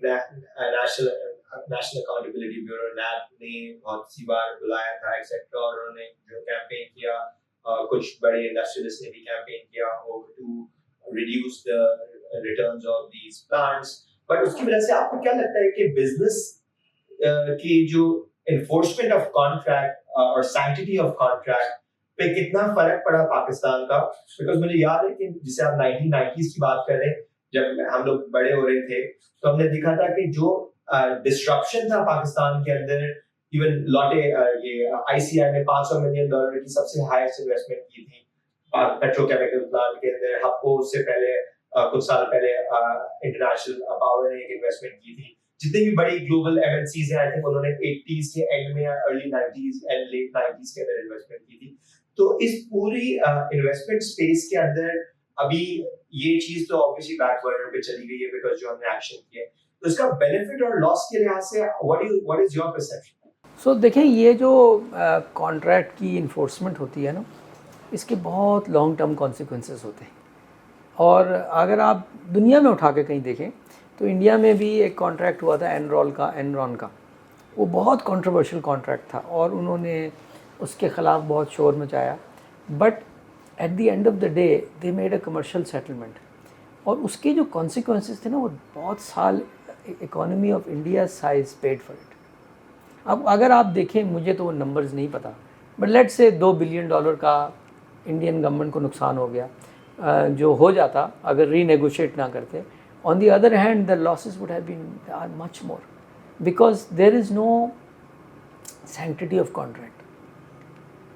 نیشنل اکاؤنٹیبلٹی بیورو NAB نے بہت سی بار بلایا تھا ایکسیٹرا, اور انہوں نے جو کیمپین کیا, کچھ بڑے انڈسٹریلسٹ نے بھی کیمپین کیا to reduce the returns of these plants. But اس کی وجہ سے آپ کو کیا لگتا ہے کہ بزنس کی جو enforcement of contract or sanctity of contract پہ کتنا فرق پڑا پاکستان کا. بیکاز مجھے یاد ہے کہ جسے آپ 1990s کی بات کر رہے ہیں, جب ہم لوگ بڑے ہو رہے تھے تو ہم نے دیکھا تھا کہ جو ڈسٹرپشن تھا پاکستان کے اندر, ایون لاٹے یہ آئی سی آئی نے $500 ملین کی سب سے ہائیسٹ انویسٹمنٹ کی تھی پیٹرو کیمیکل پلانٹ کے اندر. ہپو اس سے پہلے کچھ سال پہلے انٹرنیشنل پاور نے ایک انویسٹمنٹ کی تھی. جتنی بھی بڑی گلوبل ایم این سیز ہیں آئی تھنک انہوں نے 80s کے اینڈ میں یا early 90s and let 90s کے اندر انویسٹمنٹ کی تھی. تو اس پوری انویسٹمنٹ اسپیس کے اندر ابھی یہ چیز تو obviously بیک برنر پہ چلی گئی ہے بیکاز جو ہم نے ایکشن کیا ہے. تو اس کا بینیفٹ اور لاس کے لحاظ سے what is your perception؟ سو دیکھیں یہ جو کانٹریکٹ کی انفورسمنٹ ہوتی ہے نا, اس کے بہت لانگ ٹرم کانسیکوینسز ہوتے ہیں. اور اگر آپ دنیا میں اٹھا کے کہیں دیکھیں تو انڈیا میں بھی ایک کانٹریکٹ ہوا تھا اینرون کا. وہ بہت کنٹروورشل کانٹریکٹ تھا اور انہوں نے اس کے خلاف بہت شور مچایا, but at the end of the day they made a commercial settlement. اور اس کے جو کانسیکوینسز تھے نا وہ بہت سال economy of India size paid for it. اب اگر آپ دیکھیں, مجھے تو وہ نمبرز نہیں پتہ, بٹ لیٹ سے $2 بلین کا انڈین گورنمنٹ کو نقصان ہو گیا جو ہو جاتا اگر ری نیگوشیٹ نہ کرتے. On the other hand the losses would have been are much more because there is no sanctity of contract.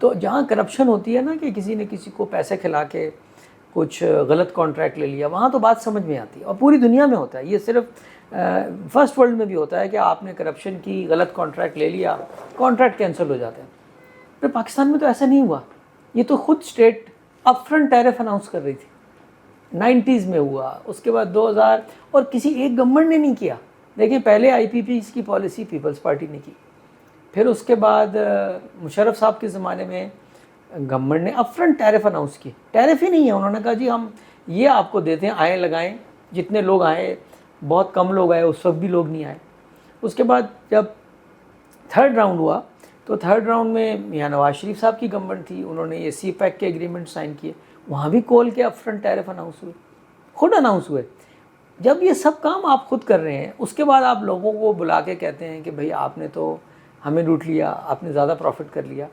تو جہاں کرپشن ہوتی ہے نا کہ کسی نے کسی کو پیسے کھلا کے کچھ غلط کانٹریکٹ لے لیا, وہاں تو بات سمجھ میں آتی ہے. اور پوری دنیا میں ہوتا ہے یہ, صرف فرسٹ ورلڈ میں بھی ہوتا ہے کہ آپ نے کرپشن کی غلط کانٹریکٹ لے لیا, کانٹریکٹ کینسل ہو جاتا ہے. پھر پاکستان میں تو ایسا نہیں ہوا. یہ تو خود state up front tariff announce کر رہی تھی. 90s میں ہوا, اس کے بعد 2000, اور کسی ایک گورنمنٹ نے نہیں کیا. دیکھیں پہلے آئی پی پی کی پالیسی پیپلز پارٹی نے کی, پھر اس کے بعد مشرف صاحب کے زمانے میں گورنمنٹ نے اپ فرنٹ ٹیرف اناؤنس کی. ٹیرف ہی نہیں ہے, انہوں نے کہا جی ہم یہ آپ کو دیتے ہیں, آئیں لگائیں. جتنے لوگ آئے, بہت کم لوگ آئے, اس وقت بھی لوگ نہیں آئے. اس کے بعد جب تھرڈ راؤنڈ ہوا تو تھرڈ راؤنڈ میں میاں نواز شریف صاحب کی گورنمنٹ تھی, انہوں نے یہ سی پیک کے ایگریمنٹ سائن کیے. وہاں بھی کول کے اپ فرنٹ ٹیرف اناؤنس ہوئے, خود اناؤنس ہوئے. جب یہ سب کام آپ خود کر رہے ہیں, اس کے بعد آپ لوگوں کو بلا کے کہتے ہیں کہ بھائی آپ نے تو ہمیں لوٹ لیا, آپ نے زیادہ پروفٹ کر لیا.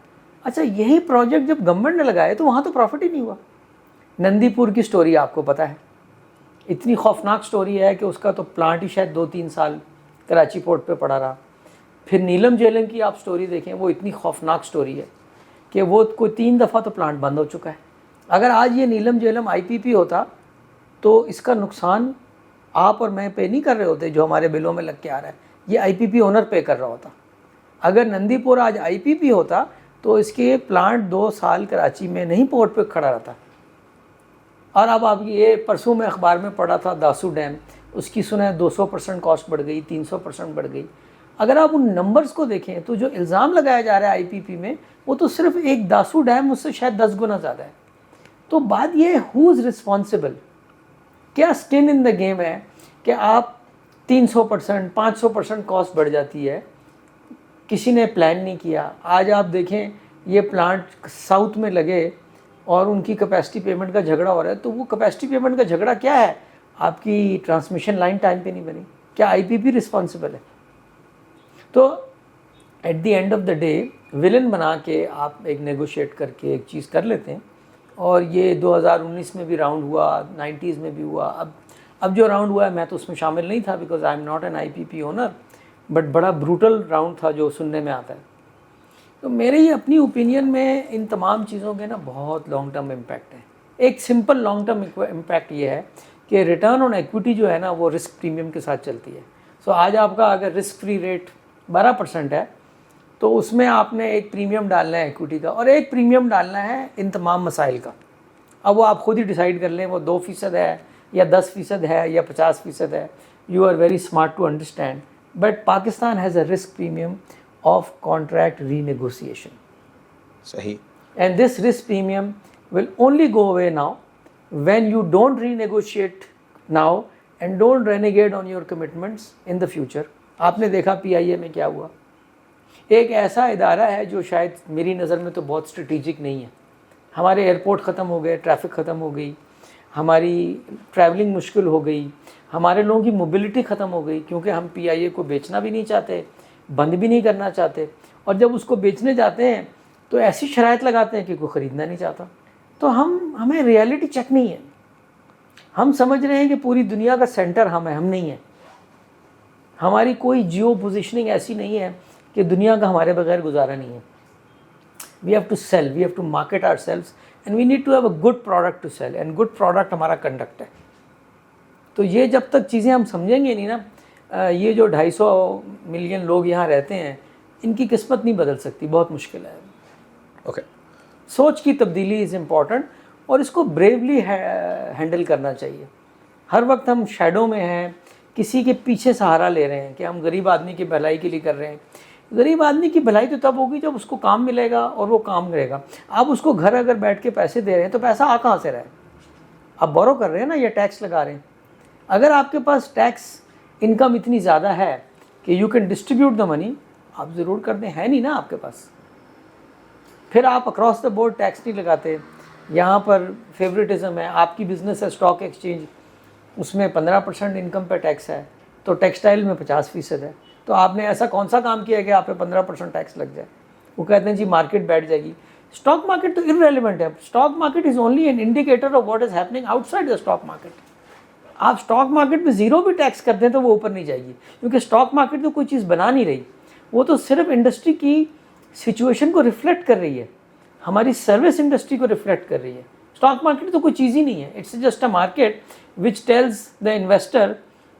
اچھا یہی پروجیکٹ جب گورنمنٹ نے لگائے تو وہاں تو پروفٹ ہی نہیں ہوا. نندی پور کی سٹوری آپ کو پتہ ہے, اتنی خوفناک سٹوری ہے کہ اس کا تو پلانٹ ہی شاید 2-3 سال کراچی پورٹ پہ پڑا رہا. پھر نیلم جیلم کی آپ سٹوری دیکھیں, وہ اتنی خوفناک سٹوری ہے کہ وہ کوئی 3 دفعہ تو پلانٹ بند ہو چکا ہے. اگر آج یہ نیلم جیلم آئی پی پی ہوتا تو اس کا نقصان آپ اور میں پے نہیں کر رہے ہوتے جو ہمارے بلوں میں لگ کے آ رہا ہے, یہ آئی پی پی اونر پے کر رہا ہوتا. اگر نندی پور آج آئی پی پی ہوتا تو اس کے پلانٹ 2 سال کراچی میں نہیں پورٹ پہ کھڑا رہتا. اور اب آپ یہ پرسوں میں اخبار میں پڑھا تھا داسو ڈیم, اس کی سنا ہے 200% کاسٹ بڑھ گئی, 300% بڑھ گئی. اگر آپ ان نمبرز کو دیکھیں تو جو الزام لگایا جا رہا ہے آئی پی پی میں, وہ تو صرف ایک داسو ڈیم اس سے شاید 10 گنا زیادہ ہے. تو بات یہ ہو از رسپانسبل, کیا اسکن ان دا گیم ہے کہ آپ 300% 500% کاسٹ بڑھ جاتی ہے, کسی نے پلان نہیں کیا. آج آپ دیکھیں یہ پلانٹ ساؤتھ میں لگے اور ان کی کیپیسٹی پیمنٹ کا جھگڑا ہو رہا ہے, تو وہ کیپیسٹی پیمنٹ کا جھگڑا کیا ہے, آپ کی ٹرانسمیشن لائن ٹائم پہ نہیں بنی, کیا آئی پی پی رسپانسبل ہے؟ تو at the end of the day villain بنا کے آپ ایک نیگوشیٹ کر کے ایک چیز کر لیتے ہیں. اور یہ 2019 میں بھی راؤنڈ ہوا, 90s میں بھی ہوا. اب جو راؤنڈ ہوا ہے میں تو اس میں شامل نہیں تھا because I am not an I P P owner, but بڑا بروٹل راؤنڈ تھا جو سننے میں آتا ہے. تو میرے یہ اپنی اوپینین میں ان تمام چیزوں کے نا بہت لانگ ٹرم امپیکٹ ہے. ایک سمپل لانگ ٹرم امپیکٹ یہ ہے کہ ریٹرن آن ایکویٹی جو ہے نا وہ رسک پریمیم کے ساتھ چلتی ہے. سو آج آپ کا اگر رسک فری ریٹ 12% ہے تو اس میں آپ نے ایک پریمیم ڈالنا ہے ایکویٹی کا, اور ایک پریمیم ڈالنا ہے ان تمام مسائل کا. اب وہ آپ خود ہی ڈیسائیڈ کر لیں, وہ 2% ہے یا 10% ہے یا 50% ہے. You are very smart to understand. But Pakistan has a risk premium of contract renegotiation. صحیح. And this risk premium will only go away now when you don't renegotiate now and don't renegade on your commitments in the future. آپ نے دیکھا پی آئی اے میں کیا ہوا. ایک ایسا ادارہ ہے جو شاید میری نظر میں تو بہت اسٹریٹجک نہیں ہے. ہمارے ایئرپورٹ ختم ہو گئے, ٹریفک ختم ہو گئی, ہماری ٹریولنگ مشکل ہو گئی, ہمارے لوگوں کی موبلٹی ختم ہو گئی کیونکہ ہم پی آئی اے کو بیچنا بھی نہیں چاہتے, بند بھی نہیں کرنا چاہتے, اور جب اس کو بیچنے جاتے ہیں تو ایسی شرائط لگاتے ہیں کہ کوئی خریدنا نہیں چاہتا. تو ہمیں ریئلٹی چیک نہیں ہے. ہم سمجھ رہے ہیں کہ پوری دنیا کا سینٹر ہم نہیں ہیں. ہماری کوئی جیو پوزیشننگ ایسی نہیں ہے کہ دنیا کا ہمارے بغیر گزارا نہیں ہے. We have to sell, we have to market our sales, and we need to have a good product to sell, and good product ہمارا کنڈکٹ ہے. تو یہ جب تک چیزیں ہم سمجھیں گے نہیں نا, یہ جو 250 ملین لوگ یہاں رہتے ہیں ان کی قسمت نہیں بدل سکتی, بہت مشکل ہے. اوکے, سوچ کی تبدیلی از امپورٹنٹ, اور اس کو بریولی ہینڈل کرنا چاہیے. ہر وقت ہم شیڈو میں ہیں, کسی کے پیچھے سہارا لے رہے ہیں کہ ہم غریب آدمی کی بھلائی کے لیے کر رہے ہیں. غریب آدمی کی بھلائی تو تب ہوگی جب اس کو کام ملے گا اور وہ کام کرے گا. آپ اس کو گھر اگر بیٹھ کے پیسے دے رہے ہیں تو پیسہ آ کہاں سے رہا ہے؟ آپ بورو کر رہے ہیں نا, یا ٹیکس لگا رہے ہیں. اگر آپ کے پاس ٹیکس انکم اتنی زیادہ ہے کہ یو کین ڈسٹریبیوٹ دا منی, آپ ضرور کر دیں. ہے نہیں نا آپ کے پاس, پھر آپ اکراس دا بورڈ ٹیکس نہیں لگاتے. یہاں پر فیوریٹزم ہے. آپ کی بزنس ہے اسٹاک ایکسچینج, اس میں 15% انکم پہ ٹیکس ہے, تو ٹیکسٹائل میں 50% ہے. تو آپ نے ایسا کون سا کام کیا کہ آپ پہ 15% ٹیکس لگ جائے؟ وہ کہتے ہیں جی مارکیٹ بیٹھ جائے گی. اسٹاک مارکیٹ تو irrelevant ہے. Stock market is only an indicator of what is happening out side the stock market. آپ اسٹاک مارکیٹ میں زیرو بھی ٹیکس کرتے ہیں تو وہ اوپر نہیں جائے گی, کیونکہ اسٹاک مارکیٹ تو کوئی چیز بنا نہیں رہی, وہ تو صرف انڈسٹری کی سچویشن کو ریفلیکٹ کر رہی ہے, ہماری سروس انڈسٹری کو ریفلیکٹ کر رہی ہے. اسٹاک مارکیٹ تو کوئی چیز ہی نہیں ہے. It's just a market which tells the investor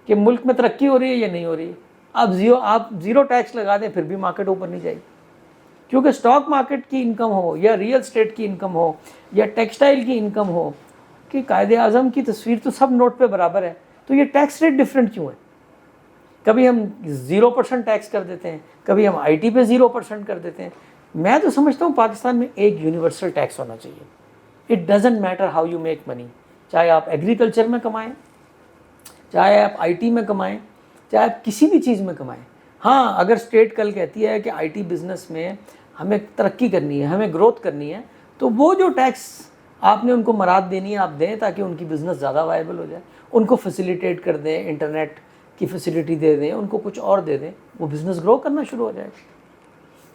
کہ ملک میں ترقی ہو رہی ہے یا نہیں ہو رہی ہے. آپ زیرو ٹیکس لگا دیں پھر بھی مارکیٹ اوپر نہیں جائے گی, کیونکہ اسٹاک مارکیٹ کی انکم ہو یا ریئل اسٹیٹ کی انکم ہو یا ٹیکسٹائل کی انکم ہو, کہ قائد اعظم کی تصویر تو سب نوٹ پہ برابر ہے, تو یہ ٹیکس ریٹ ڈفرینٹ کیوں ہے؟ کبھی ہم 0% ٹیکس کر دیتے ہیں, کبھی ہم IT پہ 0% کر دیتے ہیں. میں تو سمجھتا ہوں پاکستان میں ایک یونیورسل ٹیکس ہونا چاہیے. It doesn't matter how you make money, چاہے آپ ایگریکلچر میں کمائیں, چاہے آپ IT میں کمائیں, چاہے آپ کسی بھی چیز میں کمائیں. ہاں, اگر اسٹیٹ کل کہتی ہے کہ IT بزنس میں ہمیں ترقی کرنی ہے, ہمیں گروتھ کرنی ہے, تو وہ جو ٹیکس آپ نے ان کو مراد دینی ہے آپ دیں, تاکہ ان کی بزنس زیادہ وائبل ہو جائے. ان کو فیسیلیٹیٹ کر دیں, انٹرنیٹ کی فیسیلیٹی دے دیں, ان کو کچھ اور دے دیں, وہ بزنس گرو کرنا شروع ہو جائے.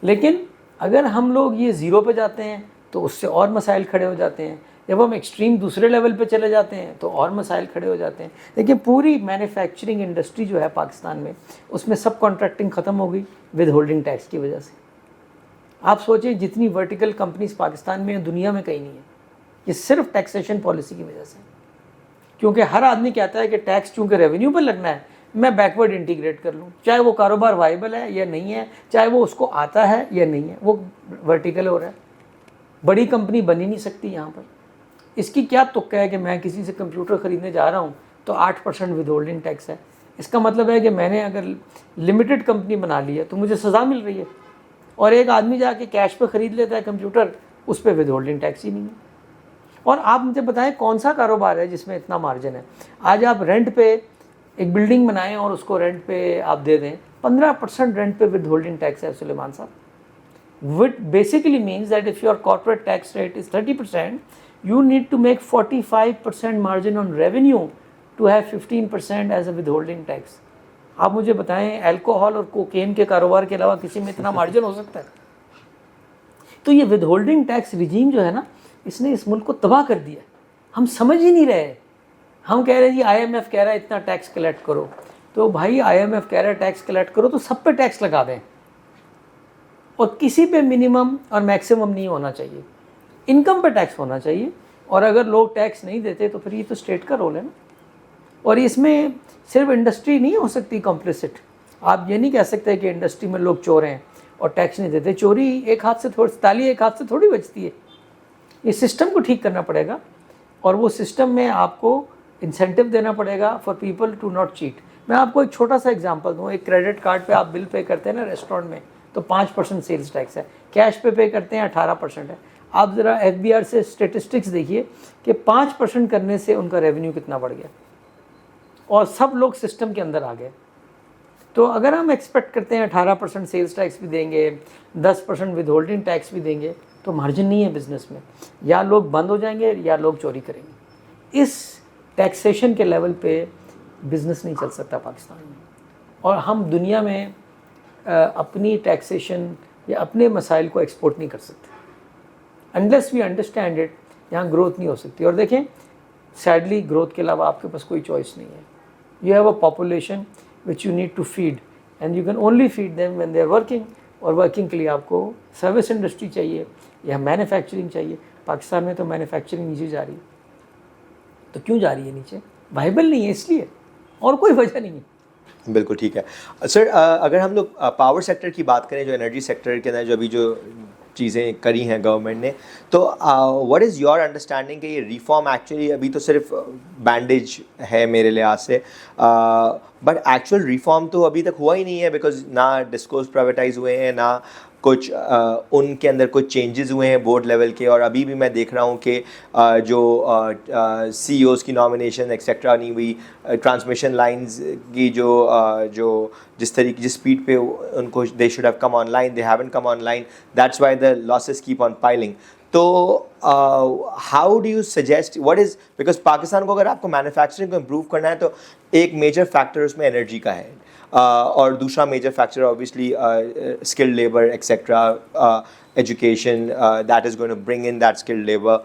لیکن اگر ہم لوگ یہ زیرو پہ جاتے ہیں تو اس سے اور مسائل کھڑے ہو جاتے ہیں. جب ہم ایکسٹریم دوسرے لیول پہ چلے جاتے ہیں تو اور مسائل کھڑے ہو جاتے ہیں. دیکھیں پوری مینوفیکچرنگ انڈسٹری جو ہے پاکستان میں, اس میں سب کانٹریکٹنگ ختم ہو گئی ود ہولڈنگ ٹیکس کی وجہ سے. آپ سوچیں جتنی ورٹیکل کمپنیز پاکستان میں دنیا میں کہیں نہیں ہے, یہ صرف ٹیکسیشن پالیسی کی وجہ سے. کیونکہ ہر آدمی کہتا ہے کہ ٹیکس چونکہ ریونیو پر لگنا ہے, میں بیکورڈ انٹیگریٹ کر لوں, چاہے وہ کاروبار وائبل ہے یا نہیں ہے, چاہے وہ اس کو آتا ہے یا نہیں ہے, وہ ورٹیکل ہو رہا ہے. بڑی کمپنی بن ہی نہیں سکتی یہاں پر. اس کی کیا تک ہے کہ میں کسی سے کمپیوٹر خریدنے جا رہا ہوں تو 8% ود ہولڈنگ ٹیکس ہے. اس کا مطلب ہے کہ میں نے اگر لمیٹڈ کمپنی بنا لی ہے تو مجھے سزا مل رہی ہے, اور ایک آدمی جا کے کیش پہ خرید لیتا ہے کمپیوٹر, اس پہ ود ہولڈنگ ٹیکس ہی نہیں ہے. اور آپ مجھے بتائیں کون سا کاروبار ہے جس میں اتنا مارجن ہے؟ آج آپ رینٹ پہ ایک بلڈنگ بنائیں اور اس کو رینٹ پہ آپ دے دیں, 15% رینٹ پہ ود ہولڈنگ ٹیکس ہے سلیمان صاحب. Which basically means that if your corporate tax rate is 30%, you need to make 45% margin on revenue to have 15% as a withholding tax. آپ مجھے بتائیں الکوہول اور کوکین کے کاروبار کے علاوہ کسی میں اتنا مارجن ہو سکتا ہے؟ تو یہ ود ہولڈنگ ٹیکس ریجیم جو ہے نا, اس نے اس ملک کو تباہ کر دیا. ہم سمجھ ہی نہیں رہے. ہم کہہ رہے ہیں جی IMF کہہ رہا ہے اتنا ٹیکس کلیکٹ کرو, تو بھائی IMF کہہ رہا ہے ٹیکس کلیکٹ کرو تو سب پہ ٹیکس لگا دیں, اور کسی پہ منیمم اور میکسیمم نہیں ہونا چاہیے. انکم پہ ٹیکس ہونا چاہیے, اور اگر لوگ ٹیکس نہیں دیتے تو پھر یہ تو اسٹیٹ کا رول ہے نا. اور اس میں صرف انڈسٹری نہیں ہو سکتی کمپلیسٹ. آپ یہ نہیں کہہ سکتے کہ انڈسٹری میں لوگ چور ہیں اور ٹیکس نہیں دیتے. چوری ایک ہاتھ سے تالی ایک ہاتھ سے تھوڑی بچتی ہے. یہ سسٹم کو ٹھیک کرنا پڑے گا, اور وہ سسٹم میں آپ کو انسینٹیو دینا پڑے گا for people to not cheat. میں آپ کو ایک چھوٹا سا ایگزامپل دوں. ایک کریڈٹ کارڈ پہ آپ بل پے کرتے ہیں نا ریسٹورینٹ میں, تو 5% سیلز ٹیکس ہے. کیش پہ کرتے ہیں 18% ہے. آپ ذرا FBR سے اسٹیٹسٹکس دیکھیے کہ 5% کرنے سے ان کا ریونیو کتنا بڑھ گیا, اور سب لوگ سسٹم کے اندر آ گئے. تو اگر ہم ایکسپیکٹ کرتے ہیں 18% سیلز ٹیکس بھی دیں گے, 10% ود ہولڈنگ ٹیکس بھی دیں گے, تو مارجن نہیں ہے بزنس میں. یا لوگ بند ہو جائیں گے یا لوگ چوری کریں گے. اس ٹیکسیشن کے لیول پہ بزنس نہیں چل سکتا پاکستان میں. اور ہم دنیا میں اپنی ٹیکسیشن یا اپنے مسائل کو ایکسپورٹ نہیں کر سکتے. انلیس وی انڈرسٹینڈ اٹ یہاں گروتھ نہیں ہو سکتی. اور دیکھیں سیڈلی گروتھ کے علاوہ آپ کے پاس کوئی چوائس نہیں ہے. You have a population which you need to feed and you can only feed them when they are working. اور ورکنگ کے لیے آپ کو سروس انڈسٹری چاہیے یا مینوفیکچرنگ چاہیے. پاکستان میں تو مینوفیکچرنگ نیچے جا رہی ہے. تو کیوں جا رہی ہے نیچے؟ وائبل نہیں ہے اس لیے, اور کوئی وجہ نہیں ہے. بالکل ٹھیک ہے سر. اگر ہم لوگ پاور سیکٹر کی بات کریں, جو انرجی سیکٹر کے اندر جو ابھی جو چیزیں کری ہیں گورنمنٹ نے, تو واٹ از یور انڈرسٹینڈنگ کہ یہ ریفارم ایکچولی ابھی تو صرف بینڈیج ہے میرے لحاظ سے, بٹ ایکچوئل ریفارم تو ابھی تک ہوا ہی نہیں ہے, بیکاز نہ ڈسکوز پرائیویٹائز ہوئے ہیں, نہ کچھ ان کے اندر کچھ چینجز ہوئے ہیں بورڈ لیول کے. اور ابھی بھی میں دیکھ رہا ہوں کہ جو سی اوز کی نامینیشن ایکسیٹرا نہیں ہوئی, ٹرانسمیشن لائنز کی جو جس طریقے جس اسپیڈ پہ ان کو they should have come online, they haven't come online, that's why the losses keep on piling. تو how do you suggest what is, because Pakistan کو اگر آپ کو مینوفیکچرنگ کو امپروو کرنا ہے تو ایک میجر فیکٹر اس میں انرجی کا ہے, اور دوسرا major factor obviously skilled labor etc, education that is going to bring in that skilled labor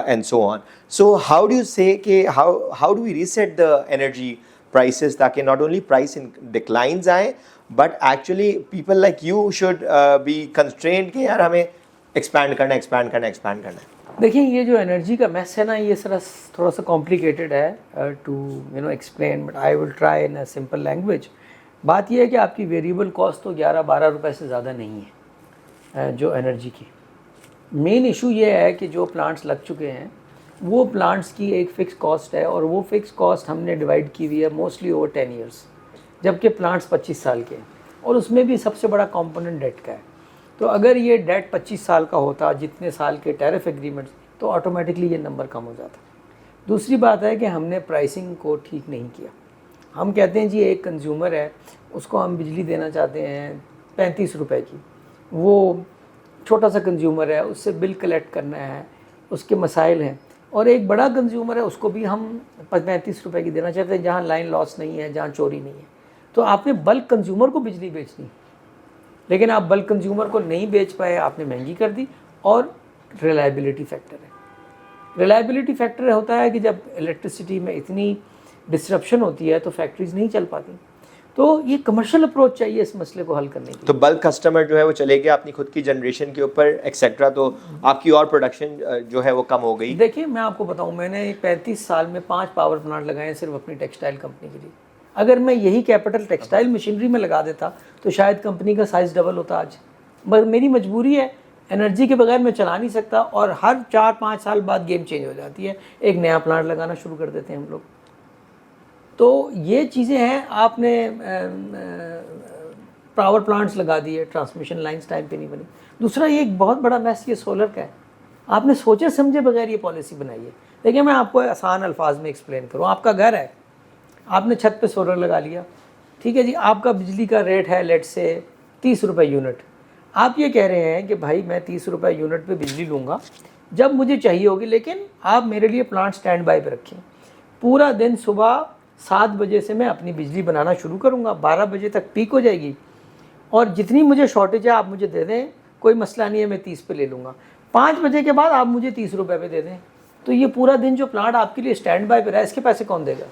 and so on. So how do you say کہ how do we reset the energy prices تاکہ not only price in declines آئیں but actually people like you should be constrained کہ یار ہمیں expand کرنا ہے. دیکھیں یہ جو انرجی کا میس ہے نا, یہ تھوڑا سا کمپلیکیٹڈ ہے to explain, but I will try in a simple language. بات یہ ہے کہ آپ کی ویریبل کاسٹ تو 11-12 روپے سے زیادہ نہیں ہے جو انرجی کی. مین ایشو یہ ہے کہ جو پلانٹس لگ چکے ہیں وہ پلانٹس کی ایک فکس کاسٹ ہے, اور وہ فکس کاسٹ ہم نے ڈیوائڈ کی ہوئی ہے موسٹلی اوور 10 ایئرس, جبکہ پلانٹس 25 سال کے ہیں, اور اس میں بھی سب سے بڑا کمپوننٹ ڈیٹ کا ہے. تو اگر یہ ڈیٹ 25 سال کا ہوتا جتنے سال کے ٹیرف ایگریمنٹس, تو آٹومیٹکلی یہ نمبر کم ہو جاتا. دوسری بات ہے کہ ہم نے پرائسنگ کو ٹھیک نہیں کیا. ہم کہتے ہیں جی ایک کنزیومر ہے, اس کو ہم بجلی دینا چاہتے ہیں 35 روپے کی, وہ چھوٹا سا کنزیومر ہے, اس سے بل کلیکٹ کرنا ہے, اس کے مسائل ہیں. اور ایک بڑا کنزیومر ہے, اس کو بھی ہم 35 روپے کی دینا چاہتے ہیں, جہاں لائن لاس نہیں ہے, جہاں چوری نہیں ہے. تو آپ نے بلک کنزیومر کو بجلی بیچنی, لیکن آپ بلک کنزیومر کو نہیں بیچ پائے, آپ نے مہنگی کر دی. اور ریلائبلٹی فیکٹر ہے. ریلائبلٹی فیکٹر ہوتا ہے کہ جب الیکٹریسٹی میں اتنی ڈسرپشن ہوتی ہے تو فیکٹریز نہیں چل پاتی. تو یہ کمرشل اپروچ چاہیے اس مسئلے کو حل کرنے کی. تو بلک کسٹمر جو ہے وہ چلے گیا اپنی خود کی جنریشن کے اوپر ایکسیٹرا, تو آپ کی اور پروڈکشن جو ہے وہ کم ہو گئی. دیکھیں میں آپ کو بتاؤں, میں نے 35 سال میں 5 پاور پلانٹ لگائے ہیں صرف اپنی ٹیکسٹائل کمپنی کے لیے. اگر میں یہی کیپٹل ٹیکسٹائل مشینری میں لگا دیتا تو شاید کمپنی کا سائز ڈبل ہوتا آج. مگر میری مجبوری ہے, انرجی کے بغیر میں چلا نہیں سکتا, اور ہر 4-5 سال بعد گیم چینج ہو جاتی ہے, ایک نیا پلانٹ لگانا شروع کر دیتے ہیں ہم لوگ. تو یہ چیزیں ہیں. آپ نے پاور پلانٹس لگا دیے, ٹرانسمیشن لائنس ٹائم پہ نہیں بنی. دوسرا یہ ایک بہت بڑا میس یہ سولر کا ہے. آپ نے سوچے سمجھے بغیر یہ پالیسی بنائی ہے. دیکھیں میں آپ کو آسان الفاظ میں ایکسپلین کروں. آپ کا گھر ہے, آپ نے چھت پہ سولر لگا لیا, ٹھیک ہے جی, آپ کا بجلی کا ریٹ ہے لیٹ سے 30 روپے یونٹ. آپ یہ کہہ رہے ہیں کہ بھائی میں 30 روپے یونٹ پہ بجلی لوں گا جب مجھے چاہیے ہوگی, لیکن آپ میرے لیے پلانٹ سٹینڈ بائی پہ رکھیں. پورا دن صبح 7 بجے سے میں اپنی بجلی بنانا شروع کروں گا, 12 بجے تک پیک ہو جائے گی, اور جتنی مجھے شارٹیج ہے آپ مجھے دے دیں, کوئی مسئلہ نہیں ہے, میں 30 پہ لے لوں گا. 5 بجے کے بعد آپ مجھے 30 روپے پہ دے دیں. تو یہ پورا دن جو پلانٹ آپ کے لیے سٹینڈ بائی پہ رہا ہے, اس کے پیسے کون دے گا؟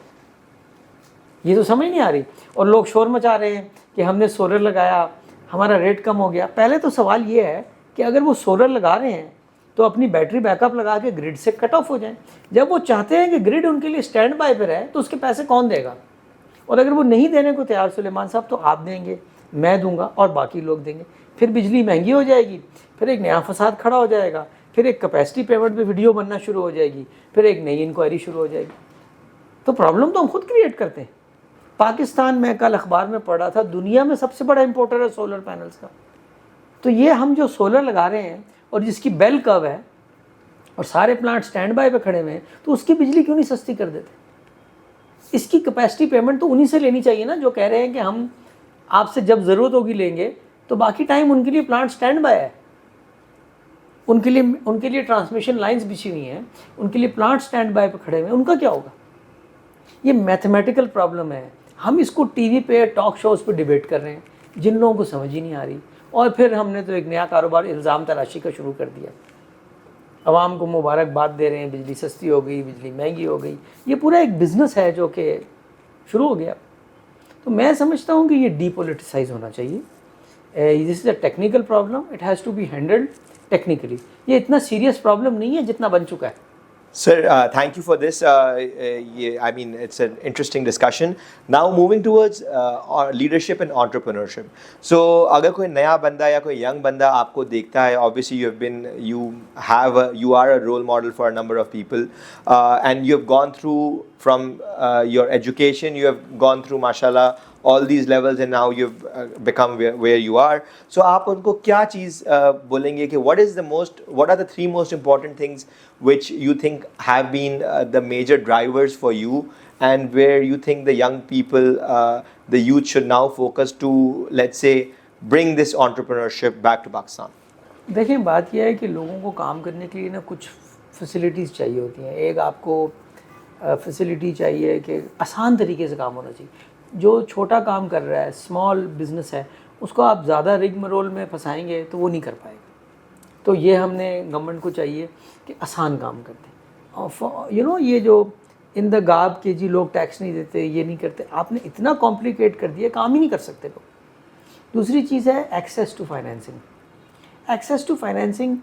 یہ تو سمجھ نہیں آ رہی. اور لوگ شور مچا رہے ہیں کہ ہم نے سولر لگایا, ہمارا ریٹ کم ہو گیا. پہلے تو سوال یہ ہے کہ اگر وہ سولر لگا رہے ہیں تو اپنی بیٹری بیک اپ لگا کے گرڈ سے کٹ آف ہو جائیں. جب وہ چاہتے ہیں کہ گرڈ ان کے لیے سٹینڈ بائی پہ رہے تو اس کے پیسے کون دے گا؟ اور اگر وہ نہیں دینے کو تیار سلیمان صاحب, تو آپ دیں گے, میں دوں گا, اور باقی لوگ دیں گے. پھر بجلی مہنگی ہو جائے گی, پھر ایک نیا فساد کھڑا ہو جائے گا, پھر ایک کیپیسٹی پیمنٹ پہ ویڈیو بننا شروع ہو جائے گی, پھر ایک نئی انکوائری شروع ہو جائے گی. تو پرابلم تو ہم خود کریٹ کرتے ہیں. پاکستان میں کل اخبار میں پڑھا تھا دنیا میں سب سے بڑا امپورٹر ہے سولر پینلز کا. تو یہ ہم جو سولر لگا رہے ہیں اور جس کی بیل کرو ہے اور سارے پلانٹ سٹینڈ بائی پہ کھڑے ہوئے ہیں, تو اس کی بجلی کیوں نہیں سستی کر دیتے؟ اس کی کیپیسٹی پیمنٹ تو انہی سے لینی چاہیے نا, جو کہہ رہے ہیں کہ ہم آپ سے جب ضرورت ہوگی لیں گے, تو باقی ٹائم ان کے لیے پلانٹ سٹینڈ بائی ہے. ان کے لیے ٹرانسمیشن لائنز بچھی ہوئی ہیں, ان کے لیے پلانٹ سٹینڈ بائی پہ کھڑے ہوئے ہیں. ان کا کیا ہوگا؟ یہ میتھمیٹیکل پرابلم ہے. ہم اس کو ٹی وی پہ ٹاک شوز پہ ڈیبیٹ کر رہے ہیں, جن لوگوں کو سمجھ ہی نہیں آ رہی. اور پھر ہم نے تو ایک نیا کاروبار الزام تراشی کا شروع کر دیا. عوام کو مبارکباد دے رہے ہیں, بجلی سستی ہو گئی, بجلی مہنگی ہو گئی. یہ پورا ایک بزنس ہے جو کہ شروع ہو گیا. تو میں سمجھتا ہوں کہ یہ ڈی پولیٹیسائز ہونا چاہیے. This is a technical problem, it has to be handled technically. یہ اتنا سیریس پرابلم نہیں ہے جتنا بن چکا ہے. Sir, thank you for this. I mean, it's an interesting discussion. Now, moving towards leadership and entrepreneurship. So, agar koi naya banda ya koi young banda aapko dekhta hai, obviously you are a role model for a number of people, and you have gone through from your education, you have gone through, mashallah, all these levels, and now you've become where you are. So aap unko kya cheez bolenge ki what are the three most important things which you think have been the major drivers for you, and where you think the young people, the youth should now focus to, let's say, bring this entrepreneurship back to Pakistan? دیکھیں بات یہ ہے کہ لوگوں کو کام کرنے کے لیے نا کچھ فیسلٹیز چاہیے ہوتی ہیں. ایک آپ کو فیسلٹی چاہیے کہ آسان طریقے سے کام ہونا چاہیے. جو چھوٹا کام کر رہا ہے, اسمال بزنس ہے, اس کو آپ زیادہ رگ مرول میں پھنسائیں گے تو وہ نہیں کر پائے گا. تو یہ ہم نے گورنمنٹ کو چاہیے کہ آسان کام کر دیں. اور یہ جو ان دا گاب کہ جی لوگ ٹیکس نہیں دیتے, یہ نہیں کرتے, آپ نے اتنا کمپلیکیٹ کر دیا, کام ہی نہیں کر سکتے لوگ. دوسری چیز ہے access to financing. Access to financing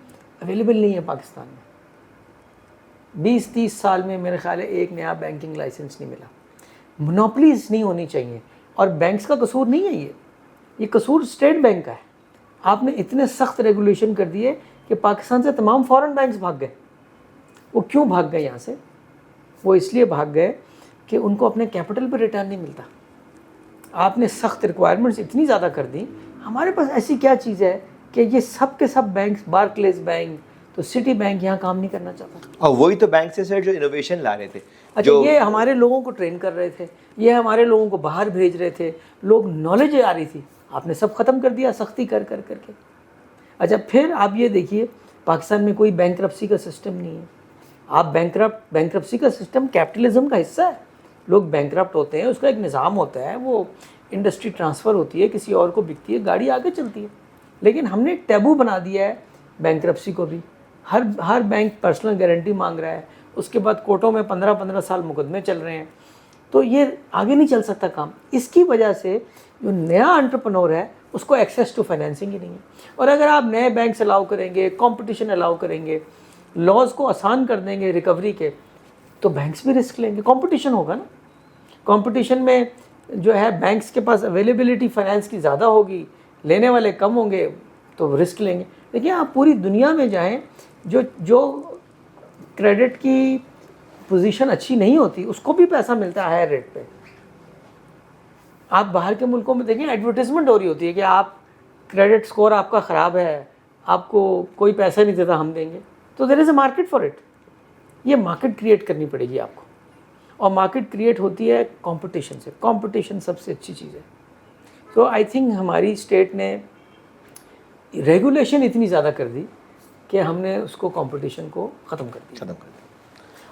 available نہیں ہے پاکستان میں. 20-30 سال میں میرے خیال ہے ایک نیا بینکنگ لائسنس نہیں ملا. مونوپلیز نہیں ہونی چاہیے. اور بینکس کا قصور نہیں ہے یہ قصور اسٹیٹ بینک کا ہے. آپ نے اتنے سخت ریگولیشن کر دیے کہ پاکستان سے تمام فارن بینکس بھاگ گئے. وہ کیوں بھاگ گئے یہاں سے؟ وہ اس لیے بھاگ گئے کہ ان کو اپنے کیپٹل پہ ریٹرن نہیں ملتا. آپ نے سخت ریکوائرمنٹس اتنی زیادہ کر دی. ہمارے پاس ایسی کیا چیز ہے کہ یہ سب کے سب بینکس, بارکلیز بینک تو سٹی بینک یہاں کام نہیں کرنا چاہتا. اور وہی تو بینک سے سر جو انوویشن لا رہے تھے. اچھا, یہ ہمارے لوگوں کو ٹرین کر رہے تھے, یہ ہمارے لوگوں کو باہر بھیج رہے تھے, لوگ نالج آ رہی تھی. آپ نے سب ختم کر دیا سختی کر کر کر کے. اچھا, پھر آپ یہ دیکھیے پاکستان میں کوئی بینکرپسی کا سسٹم نہیں ہے. آپ بینکرپسی کا سسٹم کیپٹلزم کا حصہ ہے. لوگ بینکرپٹ ہوتے ہیں, اس کا ایک نظام ہوتا ہے, وہ انڈسٹری ٹرانسفر ہوتی ہے, کسی اور کو بکتی ہے, گاڑی آگے چلتی ہے. لیکن ہم نے ٹیبو بنا دیا ہے بینکرپسی کو بھی. ہر بینک پرسنل گارنٹی مانگ رہا ہے. اس کے بعد کورٹوں میں 15 سال مقدمے چل رہے ہیں. تو یہ آگے نہیں چل سکتا کام. اس کی وجہ سے جو نیا انٹرپرنور ہے اس کو ایکسیس ٹو فائنینسنگ ہی نہیں ہے. اور اگر آپ نئے بینکس الاؤ کریں گے, کمپٹیشن الاؤ کریں گے, لاز کو آسان کر دیں گے ریکوری کے, تو بینکس بھی رسک لیں گے. کمپٹیشن ہوگا نا. کمپٹیشن میں جو ہے بینکس کے پاس اویلیبلٹی فائنینس کی زیادہ ہوگی, لینے والے کم ہوں گے تو رسک لیں گے. دیکھیے آپ پوری دنیا میں جائیں, جو کریڈٹ کی پوزیشن اچھی نہیں ہوتی اس کو بھی پیسہ ملتا ہے ہائر ریٹ پہ. آپ باہر کے ملکوں میں دیکھیں ایڈورٹیزمنٹ ہو رہی ہوتی ہے کہ آپ کریڈٹ سکور آپ کا خراب ہے, آپ کو کوئی پیسہ نہیں دیتا, ہم دیں گے. تو دیر از اے مارکیٹ فار اٹ. یہ مارکیٹ کریٹ کرنی پڑے گی آپ کو. اور مارکیٹ کریٹ ہوتی ہے کمپٹیشن سے. کمپٹیشن سب سے اچھی چیز ہے. تو آئی تھنک ہماری اسٹیٹ نے ریگولیشن اتنی زیادہ کر دی کہ ہم نے اس کو کمپٹیشن کو ختم کر دیا.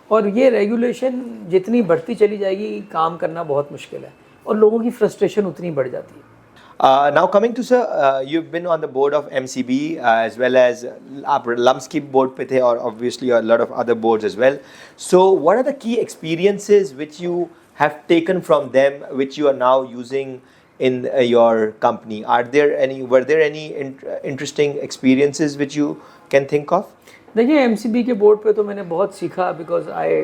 اور یہ ریگولیشن جتنی بڑھتی چلی جائے گی کام کرنا بہت مشکل ہے, اور لوگوں کی فرسٹریشن اتنی بڑھ جاتی ہے. Now coming to sir, you've been on the board of MCB as well as آپ LUMS کی board پہ تھے, اور obviously a lot of other boards as well. So what are the key experiences which you have taken from them which you are now using in your company? Were there any interesting experiences which you can think of? دیکھیے MCB کے بورڈ پہ تو میں نے بہت سیکھا, because I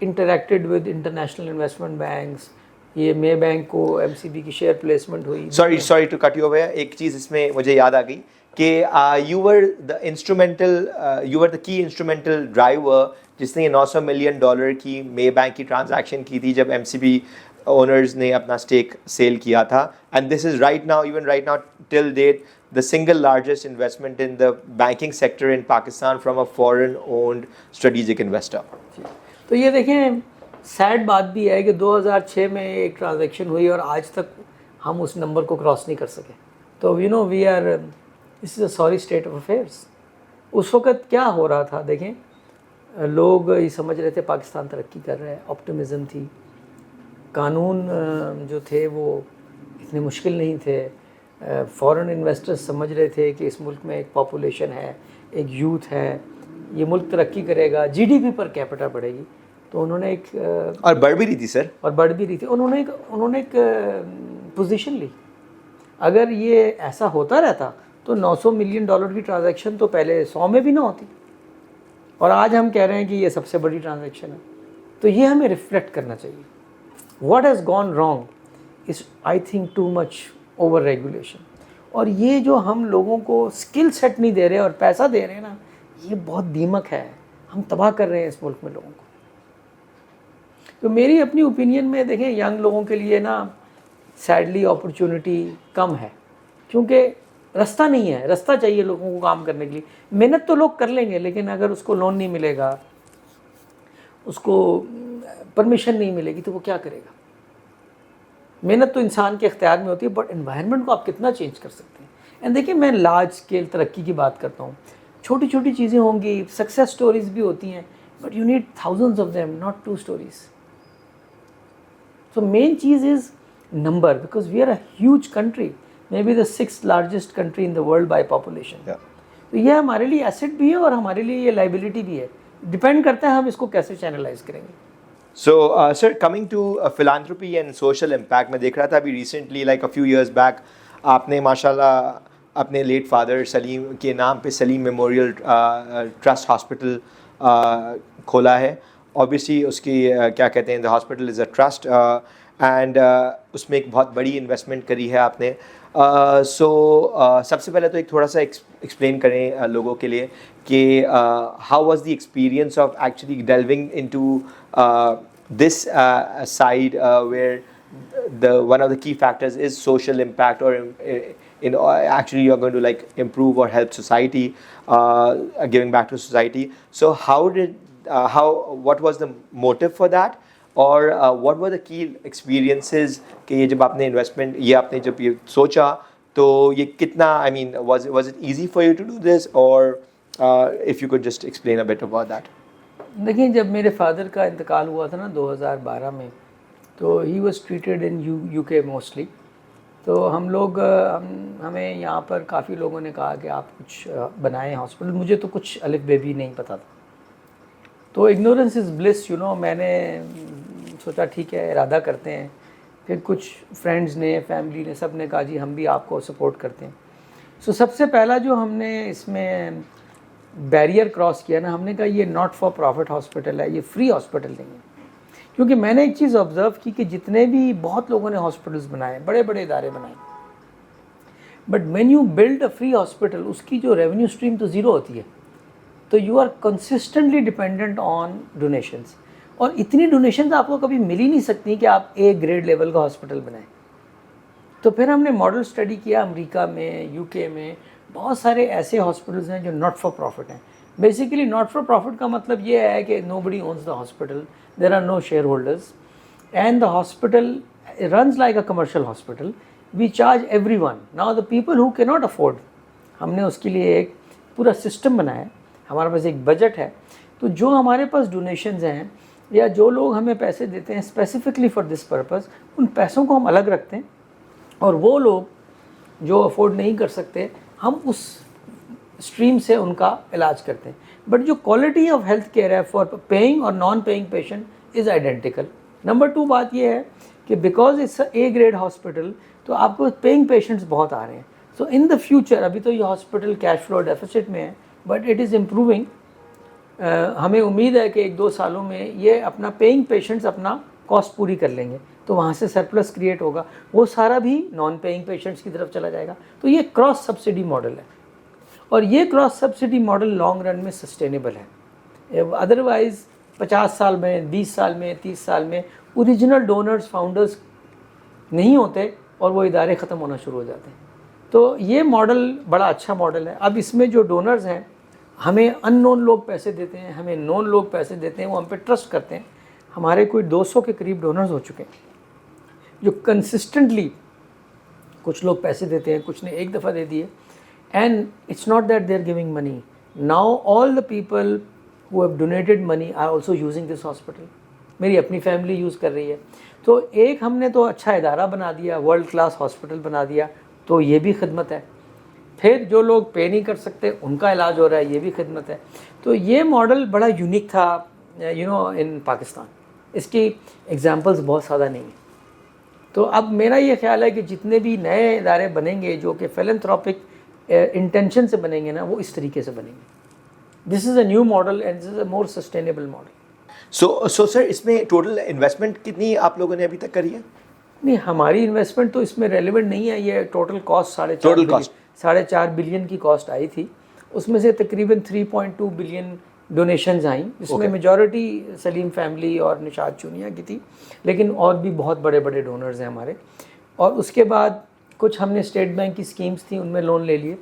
interacted with international investment banks. یہ مے بینک کو MCB کی شیئر پلیسمنٹ ہوئی. Sorry to cut you away, ایک چیز اس میں مجھے یاد آ گئی کہ یو ور دا کی انسٹرومنٹل ڈرائیور جس نے $900 ملین کی مے بینک کی ٹرانزیکشن کی تھی جب MCB اونرز نے اپنا اسٹیک سیل کیا تھا. And this is right now till date the single largest investment in the banking sector in Pakistan from a foreign owned strategic investor. تو یہ دیکھیں سیڈ بات بھی ہے کہ 2006 میں ایک ٹرانزیکشن ہوئی اور آج تک ہم اس نمبر کو کراس نہیں کر سکے. تو we are this is a sorry state of affairs. اس وقت کیا ہو رہا تھا دیکھیں, لوگ یہ سمجھ رہے تھے پاکستان ترقی کر رہا ہے, آپٹیمزم تھی, قانون جو تھے وہ اتنے مشکل نہیں تھے, فورن انویسٹرز سمجھ رہے تھے کہ اس ملک میں ایک پاپولیشن ہے, ایک یوتھ ہے, یہ ملک ترقی کرے گا, G D P per capita بڑھے گی, تو انہوں نے ایک اور بڑھ بھی رہی تھی سر, اور بڑھ بھی رہی تھی, انہوں نے ایک پوزیشن لی. اگر یہ ایسا ہوتا رہتا تو $900 ملین کی ٹرانزیکشن تو پہلے 100 میں بھی نہ ہوتی, اور آج ہم کہہ رہے ہیں کہ یہ سب سے بڑی ٹرانزیکشن ہے. تو یہ ہمیں ریفلیکٹ کرنا چاہیے. What has gone wrong is I think too much over regulation. اور یہ جو ہم لوگوں کو اسکل سیٹ نہیں دے رہے اور پیسہ دے رہے ہیں نا, یہ بہت دیمک ہے. ہم تباہ کر رہے ہیں اس ملک میں لوگوں کو. تو میری اپنی اوپینین میں دیکھیں, ینگ لوگوں کے لیے نا سیڈلی اپرچونٹی کم ہے, کیونکہ رستہ نہیں ہے. رستہ چاہیے لوگوں کو کام کرنے کے لیے. محنت تو لوگ کر لیں گے, لیکن اگر اس کو لون نہیں ملے گا, اس کو پرمیشن نہیں ملے گی, تو وہ کیا کرے گا؟ محنت تو انسان کے اختیار میں ہوتی ہے, بٹ انوائرمنٹ کو آپ کتنا چینج کر سکتے ہیں. اینڈ دیکھیں, میں لارج اسکیل ترقی کی بات کرتا ہوں. چھوٹی چھوٹی چیزیں ہوں گی, سکسیس سٹوریز بھی ہوتی ہیں, but you need thousands of them, not 2 stories. So main چیز is number, because we are a huge country, maybe the 6th largest country in the world by population. تو یہ ہمارے لیے ایسٹ بھی ہے اور ہمارے لیے یہ لائبلٹی بھی ہے. ڈپینڈ کرتا ہے ہم اس کو کیسے چینلائز کریں گے. So, sir, coming to philanthropy and social impact, میں دیکھ رہا تھا ابھی recently, like a few years back, آپ نے ماشاء اللہ اپنے لیٹ فادر سلیم کے نام پہ سلیم میموریل ٹرسٹ ہاسپٹل کھولا ہے. Obviously اس کی کیا کہتے ہیں, the hospital is a trust, and اس میں ایک بہت بڑی انویسٹمنٹ کری ہے آپ نے. سو سب سے پہلے تو ایک تھوڑا سا ایکسپلین کریں لوگوں کے لیے کہ how was the experience of actually delving into this side where one of the key factors is social impact, or actually you are going to like improve or help society, giving back to society. So what was the motive for that, اور what were the key experiences کہ یہ جب آپ نے انویسٹمنٹ, یہ آپ نے جب یہ سوچا تو یہ کتنا, I mean was it easy for you to do this, or if you could just explain a bit about that. دیکھیں, جب میرے فادر کا انتقال ہوا تھا نا 2012 میں, تو he was treated in UK mostly. تو ہم لوگ ہمیں یہاں پر کافی لوگوں نے کہا کہ آپ کچھ بنائیں ہاسپٹل. مجھے تو کچھ الف بے بھی نہیں پتہ تھا, تو ignorance is bliss, you know. میں نے سوچا ٹھیک ہے, ارادہ کرتے ہیں. پھر کچھ فرینڈز نے, فیملی نے, سب نے کہا جی ہم بھی آپ کو سپورٹ کرتے ہیں. سو سب سے پہلا جو ہم نے اس میں بیریئر کراس کیا نا, ہم نے کہا یہ ناٹ فار پروفٹ ہاسپٹل ہے, یہ فری ہاسپٹل نہیں ہے. کیونکہ میں نے ایک چیز آبزرو کی کہ جتنے بھی بہت لوگوں نے ہاسپٹلس بنائے, بڑے بڑے ادارے بنائے, but when you build a free hospital, اس کی جو ریونیو اسٹریم تو زیرو ہوتی ہے. تو you are consistently dependent on donations, اور اتنی ڈونیشنز آپ کو کبھی مل ہی نہیں سکتی کہ آپ A گریڈ لیول کا ہاسپٹل بنائیں. تو پھر ہم نے ماڈل اسٹڈی کیا امریکہ میں, UK میں. بہت سارے ایسے ہاسپٹلز ہیں جو ناٹ فار پروفٹ ہیں. بیسیکلی ناٹ فار پروفٹ کا مطلب یہ ہے کہ nobody owns the hospital, there are no shareholders, and the hospital runs like a commercial hospital. We charge everyone. Now the people who can not afford, ہم نے اس کے لیے ایک پورا سسٹم بنایا ہے. ہمارے پاس ایک بجٹ ہے, تو جو ہمارے پاس ڈونیشنز ہیں یا جو لوگ ہمیں پیسے دیتے ہیں اسپیسیفکلی فار دس پرپز, ان پیسوں کو ہم الگ رکھتے ہیں, اور وہ لوگ جو افورڈ نہیں کر سکتے, ہم اس اسٹریم سے ان کا علاج کرتے ہیں. بٹ جو کوالٹی آف ہیلتھ کیئر ہے فار پیئنگ اور non paying patient is identical. Number 2 بات یہ ہے کہ because it's a grade hospital, تو آپ کو پیئنگ پیشنٹس بہت آ رہے ہیں. سو ان دا فیوچر, ابھی تو یہ ہاسپٹل کیش فلو ڈیفیسٹ میں ہے, بٹ اٹ از امپروونگ. ہمیں امید ہے کہ 1-2 سالوں میں یہ اپنا پیئنگ پیشنٹس اپنا کاسٹ پوری کر لیں گے, تو وہاں سے سرپلس کریٹ ہوگا, وہ سارا بھی نان پیئنگ پیشنٹس کی طرف چلا جائے گا. تو یہ کراس سبسڈی ماڈل ہے, اور یہ cross subsidy model long run میں سسٹینیبل ہے. ادروائز 50 سال میں, 20 سال میں, 30 سال میں اوریجنل ڈونرز, فاؤنڈرز نہیں ہوتے اور وہ ادارے ختم ہونا شروع ہو جاتے ہیں. تو یہ ماڈل بڑا اچھا ماڈل ہے. اب اس میں جو ڈونرز ہیں, ہمیں ان نون لوگ پیسے دیتے ہیں, ہمیں نون لوگ پیسے دیتے ہیں, وہ ہم پہ ٹرسٹ کرتے ہیں. ہمارے کوئی 200 کے قریب ڈونرز ہو چکے ہیں جو کنسسٹنٹلی, کچھ لوگ پیسے دیتے ہیں, کچھ نے ایک دفعہ دے دیے. And it's not that they are giving money. Now all the people who have donated money are also using this hospital. میری اپنی فیملی یوز کر رہی ہے. تو ایک ہم نے تو اچھا ادارہ بنا دیا, ورلڈ کلاس ہاسپٹل بنا دیا, تو یہ بھی خدمت ہے. پھر جو لوگ پے نہیں کر سکتے ان کا علاج ہو رہا ہے, یہ بھی خدمت ہے. تو یہ ماڈل بڑا یونیک تھا ان پاکستان. اس کی ایگزامپلس بہت زیادہ نہیں ہیں. تو اب میرا یہ خیال ہے کہ جتنے بھی نئے ادارے بنیں گے جو کہ فیلنتھروپک انٹینشن سے بنیں گے نا, وہ اس طریقے سے بنیں گے. This is a new model and this is a more sustainable model. So sir اس میں ٹوٹل انویسٹمنٹ کتنی آپ لوگوں نے ابھی تک کری ہے؟ نہیں, ہماری انویسٹمنٹ تو اس میں ریلیونٹ نہیں ہے. یہ ٹوٹل کاسٹ 4.5 بلین کی کاسٹ آئی تھی. اس میں سے تقریباً 3.2 بلین ڈونیشنز آئیں, جس میں میجورٹی سلیم فیملی اور نشاط چونیا کی تھی, لیکن اور بھی بہت بڑے بڑے ڈونرز ہیں ہمارے. اور اس کے بعد کچھ ہم نے اسٹیٹ بینک کی اسکیمز تھیں, ان میں لون لے لیے.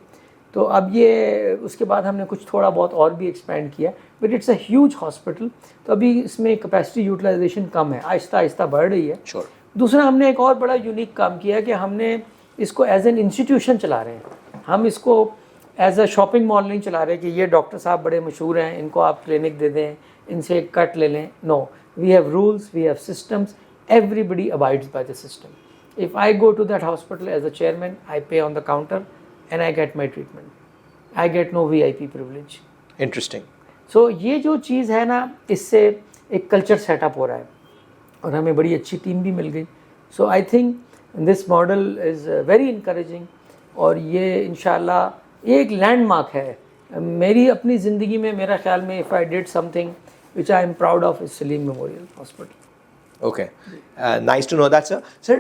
تو اب یہ اس کے بعد ہم نے کچھ تھوڑا بہت اور بھی ایکسپینڈ کیا, but it's a huge hospital. تو ابھی اس میں کیپیسٹی یوٹیلائزیشن کم ہے, آہستہ آہستہ بڑھ رہی ہے. دوسرا ہم نے ایک اور بڑا یونیک کام کیا کہ ہم نے اس کو ایز این انسٹیٹیوشن چلا رہے ہیں. ہم اس کو ایز اے شاپنگ مال نہیں چلا رہے کہ یہ ڈاکٹر صاحب بڑے مشہور ہیں, ان کو آپ کلینک دے دیں, ان سے ایک کٹ لے لیں. No, we have rules, we have systems, everybody abides by the system. If I go to that hospital as a chairman, I pay on the counter and I get my treatment. I get no VIP privilege. Interesting. So یہ جو چیز ہے نا, اس سے ایک کلچر سیٹ اپ ہو رہا ہے اور ہمیں بڑی اچھی ٹیم بھی مل گئی. So I think this model is very encouraging, اور یہ انشاءاللہ ایک لینڈ مارک ہے میری اپنی زندگی میں. میرا خیال میں if I did something which I am proud of is Salim Memorial Hospital. Okay, nice to know that, sir. Sir,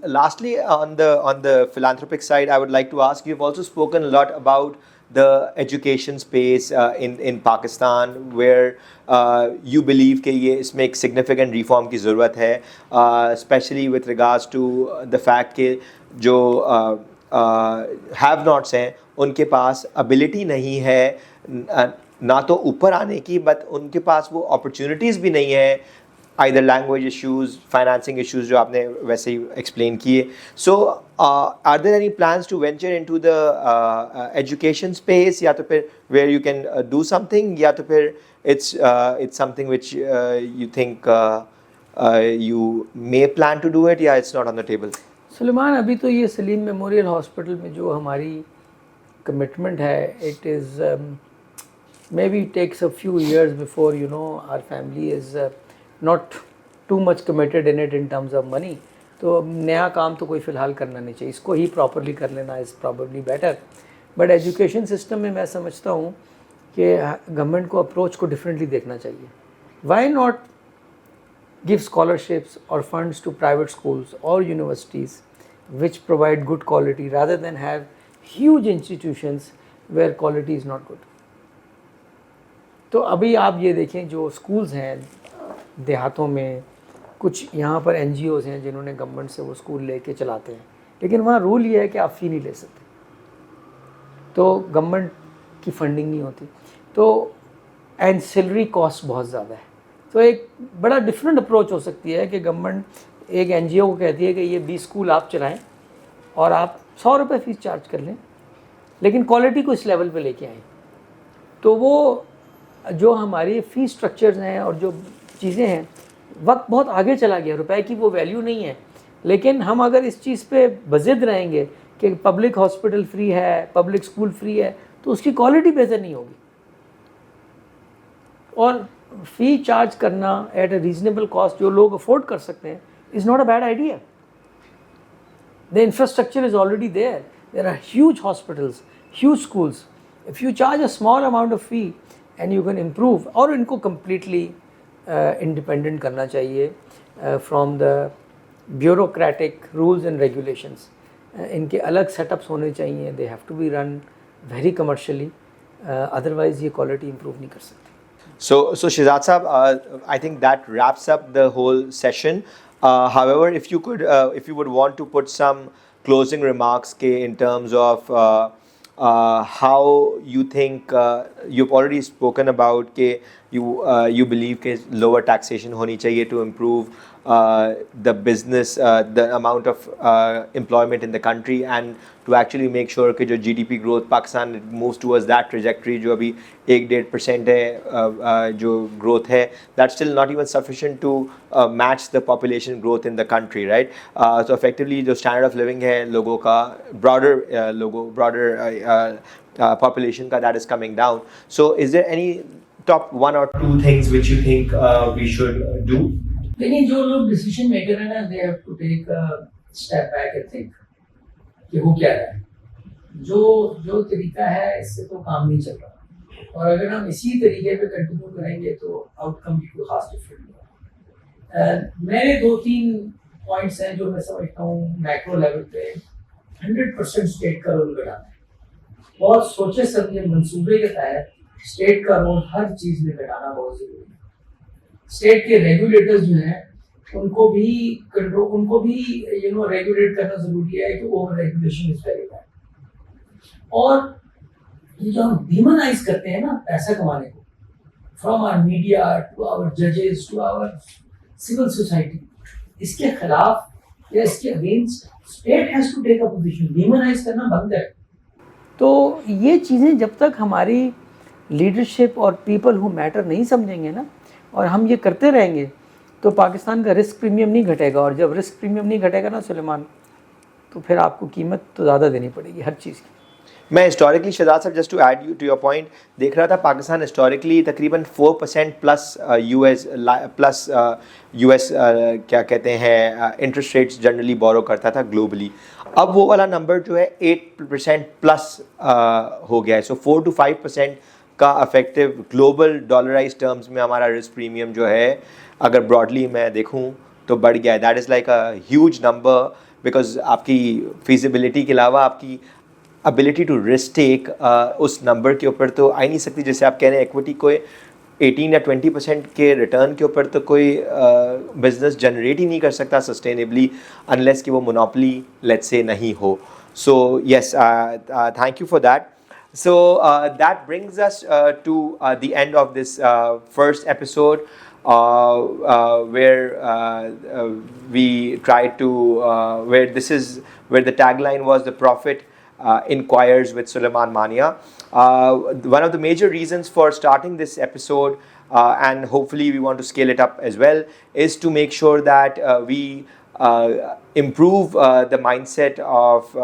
lastly, on the philanthropic side, I would like to ask, you've also spoken a lot about the education space in Pakistan, where you believe کہ یہ اس میں ایک significant reform کی ضرورت ہے, especially with regards to the fact کہ جو have nots ہیں ان کے پاس ability نہیں ہے نہ تو اوپر آنے کی, بٹ ان کے پاس وہ opportunities بھی نہیں ہے, either language issues, financing issues جو آپ نے ویسے ہی ایکسپلین کیے. So are there any plans to venture into the education space, یا تو پھر where you can do something, یا تو پھر it's something which you think you may plan to do it, یا it's not on the table? سلیمان, ابھی تو یہ سلیم میموریل ہاسپٹل میں جو ہماری کمٹمنٹ ہے, it is maybe it takes a few years before our family is not too much committed in it in terms of money. تو نیا کام تو کوئی فی الحال کرنا نہیں چاہیے, اس کو ہی پراپرلی کر لینا is probably better. But education system میں سمجھتا ہوں کہ گورنمنٹ کو اپروچ کو ڈفرینٹلی دیکھنا چاہیے. Why not give scholarships or funds to private schools or universities which provide good quality rather than have huge institutions where quality is not good. تو ابھی آپ یہ دیکھیں جو schools ہیں دیہاتوں میں, کچھ یہاں پر NGOs ہیں جنہوں نے گورنمنٹ سے وہ اسکول لے کے چلاتے ہیں, لیکن وہاں رول یہ ہے کہ آپ فی نہیں لے سکتے, تو گورنمنٹ کی فنڈنگ نہیں ہوتی, تو اینسلری کاسٹ بہت زیادہ ہے. تو ایک بڑا ڈفرینٹ اپروچ ہو سکتی ہے کہ گورنمنٹ ایک NGO کو کہتی ہے کہ یہ 20 اسکول آپ چلائیں اور آپ 100 روپے فیس چارج کر لیں, لیکن کوالٹی کو اس لیول پہ لے کے آئیں. تو وہ جو ہماری فیس اسٹرکچرز ہیں اور جو چیزیں ہیں, وقت بہت آگے چلا گیا, روپے کی وہ ویلیو نہیں ہے. لیکن ہم اگر اس چیز پہ بضد رہیں گے کہ پبلک ہاسپٹل فری ہے, پبلک اسکول فری ہے, تو اس کی کوالٹی بہتر نہیں ہوگی. اور فی چارج کرنا ایٹ اے ریزنیبل کاسٹ جو لوگ افورڈ کر سکتے ہیں is not a bad idea. The infrastructure is already there, there are huge hospitals, huge schools. If you charge a small amount of fee and you can improve, اور ان کو کمپلیٹلی انڈیپینڈنٹ کرنا چاہیے from the bureaucratic rules and regulations. ان کے الگ سیٹ اپس ہونے چاہیے, they have to be run very commercially, otherwise یہ کوالٹی امپروو نہیں کر سکتی. So Shehzad Sahab, I think that wraps up the whole session. However, if you would want to put some closing remarks in terms of how you think, you've already spoken about you believe کہ lower taxation ہونی چاہیے to improve the business, the amount of employment in the country, and to actually make sure کہ جو GDP growth Pakistan moves towards that trajectory جو ابھی 1-1.5% ہے جو growth ہے, that's still not even sufficient to match the population growth in the country, right? So effectively جو standard of living ہے لوگوں کا broader population کا, that is coming down. So is there any top 1 or 2 things which you think we should do? لیکن جو لوگ ڈیسیشن میکر ہیں نا, they have to take step back and think کہ وہ کیا ہے. جو طریقہ ہے اس سے تو کام نہیں چل رہا, اور اگر ہم اسی طریقے پہ کنٹینیو کریں گے تو آؤٹ کم بھی کوئی خاص ڈفرینٹ ہوگا. میرے 2-3 پوائنٹس ہیں جو میں سمجھتا ہوں میکرو لیول پہ 100% اسٹیٹ کا رول بڑھانا ہے. بہت سوچے سمجھے منصوبے کے تحت اسٹیٹ کا رول ہر چیز میں گھٹانا بہت ضروری ہے. اسٹیٹ کے ریگولیٹرز جو ہیں ان کو بھی ریگولیٹ کرنا ضروری ہے کہ over regulation is very bad. اور یہ جو ہم ڈیمونائز کرتے ہیں نا پیسہ کمانے کو, from our media to our ججز ٹو آور سول سوسائٹی, اس کے خلاف یا اس کے against state has to take a position. Demonize کرنا بند کرے. تو یہ چیزیں جب تک ہماری لیڈرشپ اور پیپل ہو میٹر نہیں سمجھیں گے نا, اور ہم یہ کرتے رہیں گے, تو پاکستان کا رسک پریمیم نہیں گھٹے گا. اور جب رسک پریمیم نہیں گھٹے گا نا سلیمان, تو پھر آپ کو قیمت تو زیادہ دینی پڑے گی ہر چیز کی. میں ہسٹوریکلی شہزاد صاحب just to add to your point دیکھ رہا تھا, پاکستان ہسٹوریکلی تقریباً 4% پلس یو ایس کیا کہتے ہیں انٹرسٹ ریٹس جنرلی بورو کرتا تھا گلوبلی. اب وہ والا نمبر جو ہے 8% پلس ہو گیا ہے. سو 4 to 5% کا افیکٹو گلوبل ڈالرائز ٹرمز میں ہمارا رسک پریمیم جو ہے اگر براڈلی میں دیکھوں تو بڑھ گیا ہے. That is like a huge number, because آپ کی فیزیبلٹی کے علاوہ آپ کی ابیلٹی ٹو رسک ٹیک اس نمبر کے اوپر تو آ ہی نہیں سکتی. جیسے آپ کہہ رہے ہیں ایکویٹی کو 18 یا 20% کے ریٹرن کے اوپر تو کوئی بزنس جنریٹ ہی نہیں کر سکتا سسٹینیبلی انلیس کہ وہ مونوپلی لیٹ سے نہیں ہو. So yes, thank you for that. So that brings us to the end of this first episode where we tried to where the tagline was "The Prophet inquires with Suleiman Mania." One of the major reasons for starting this episode, and hopefully we want to scale it up as well, is to make sure that we improve the mindset of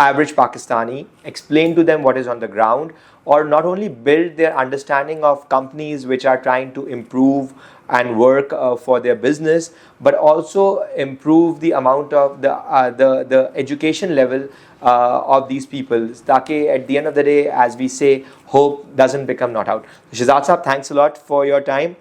average Pakistani, explain to them what is on the ground, or not only build their understanding of companies which are trying to improve and work for their business, but also improve the amount of the education level of these people, taaki at the end of the day, as we say, hope doesn't become not out. Shehzad Sahab, thanks a lot for your time.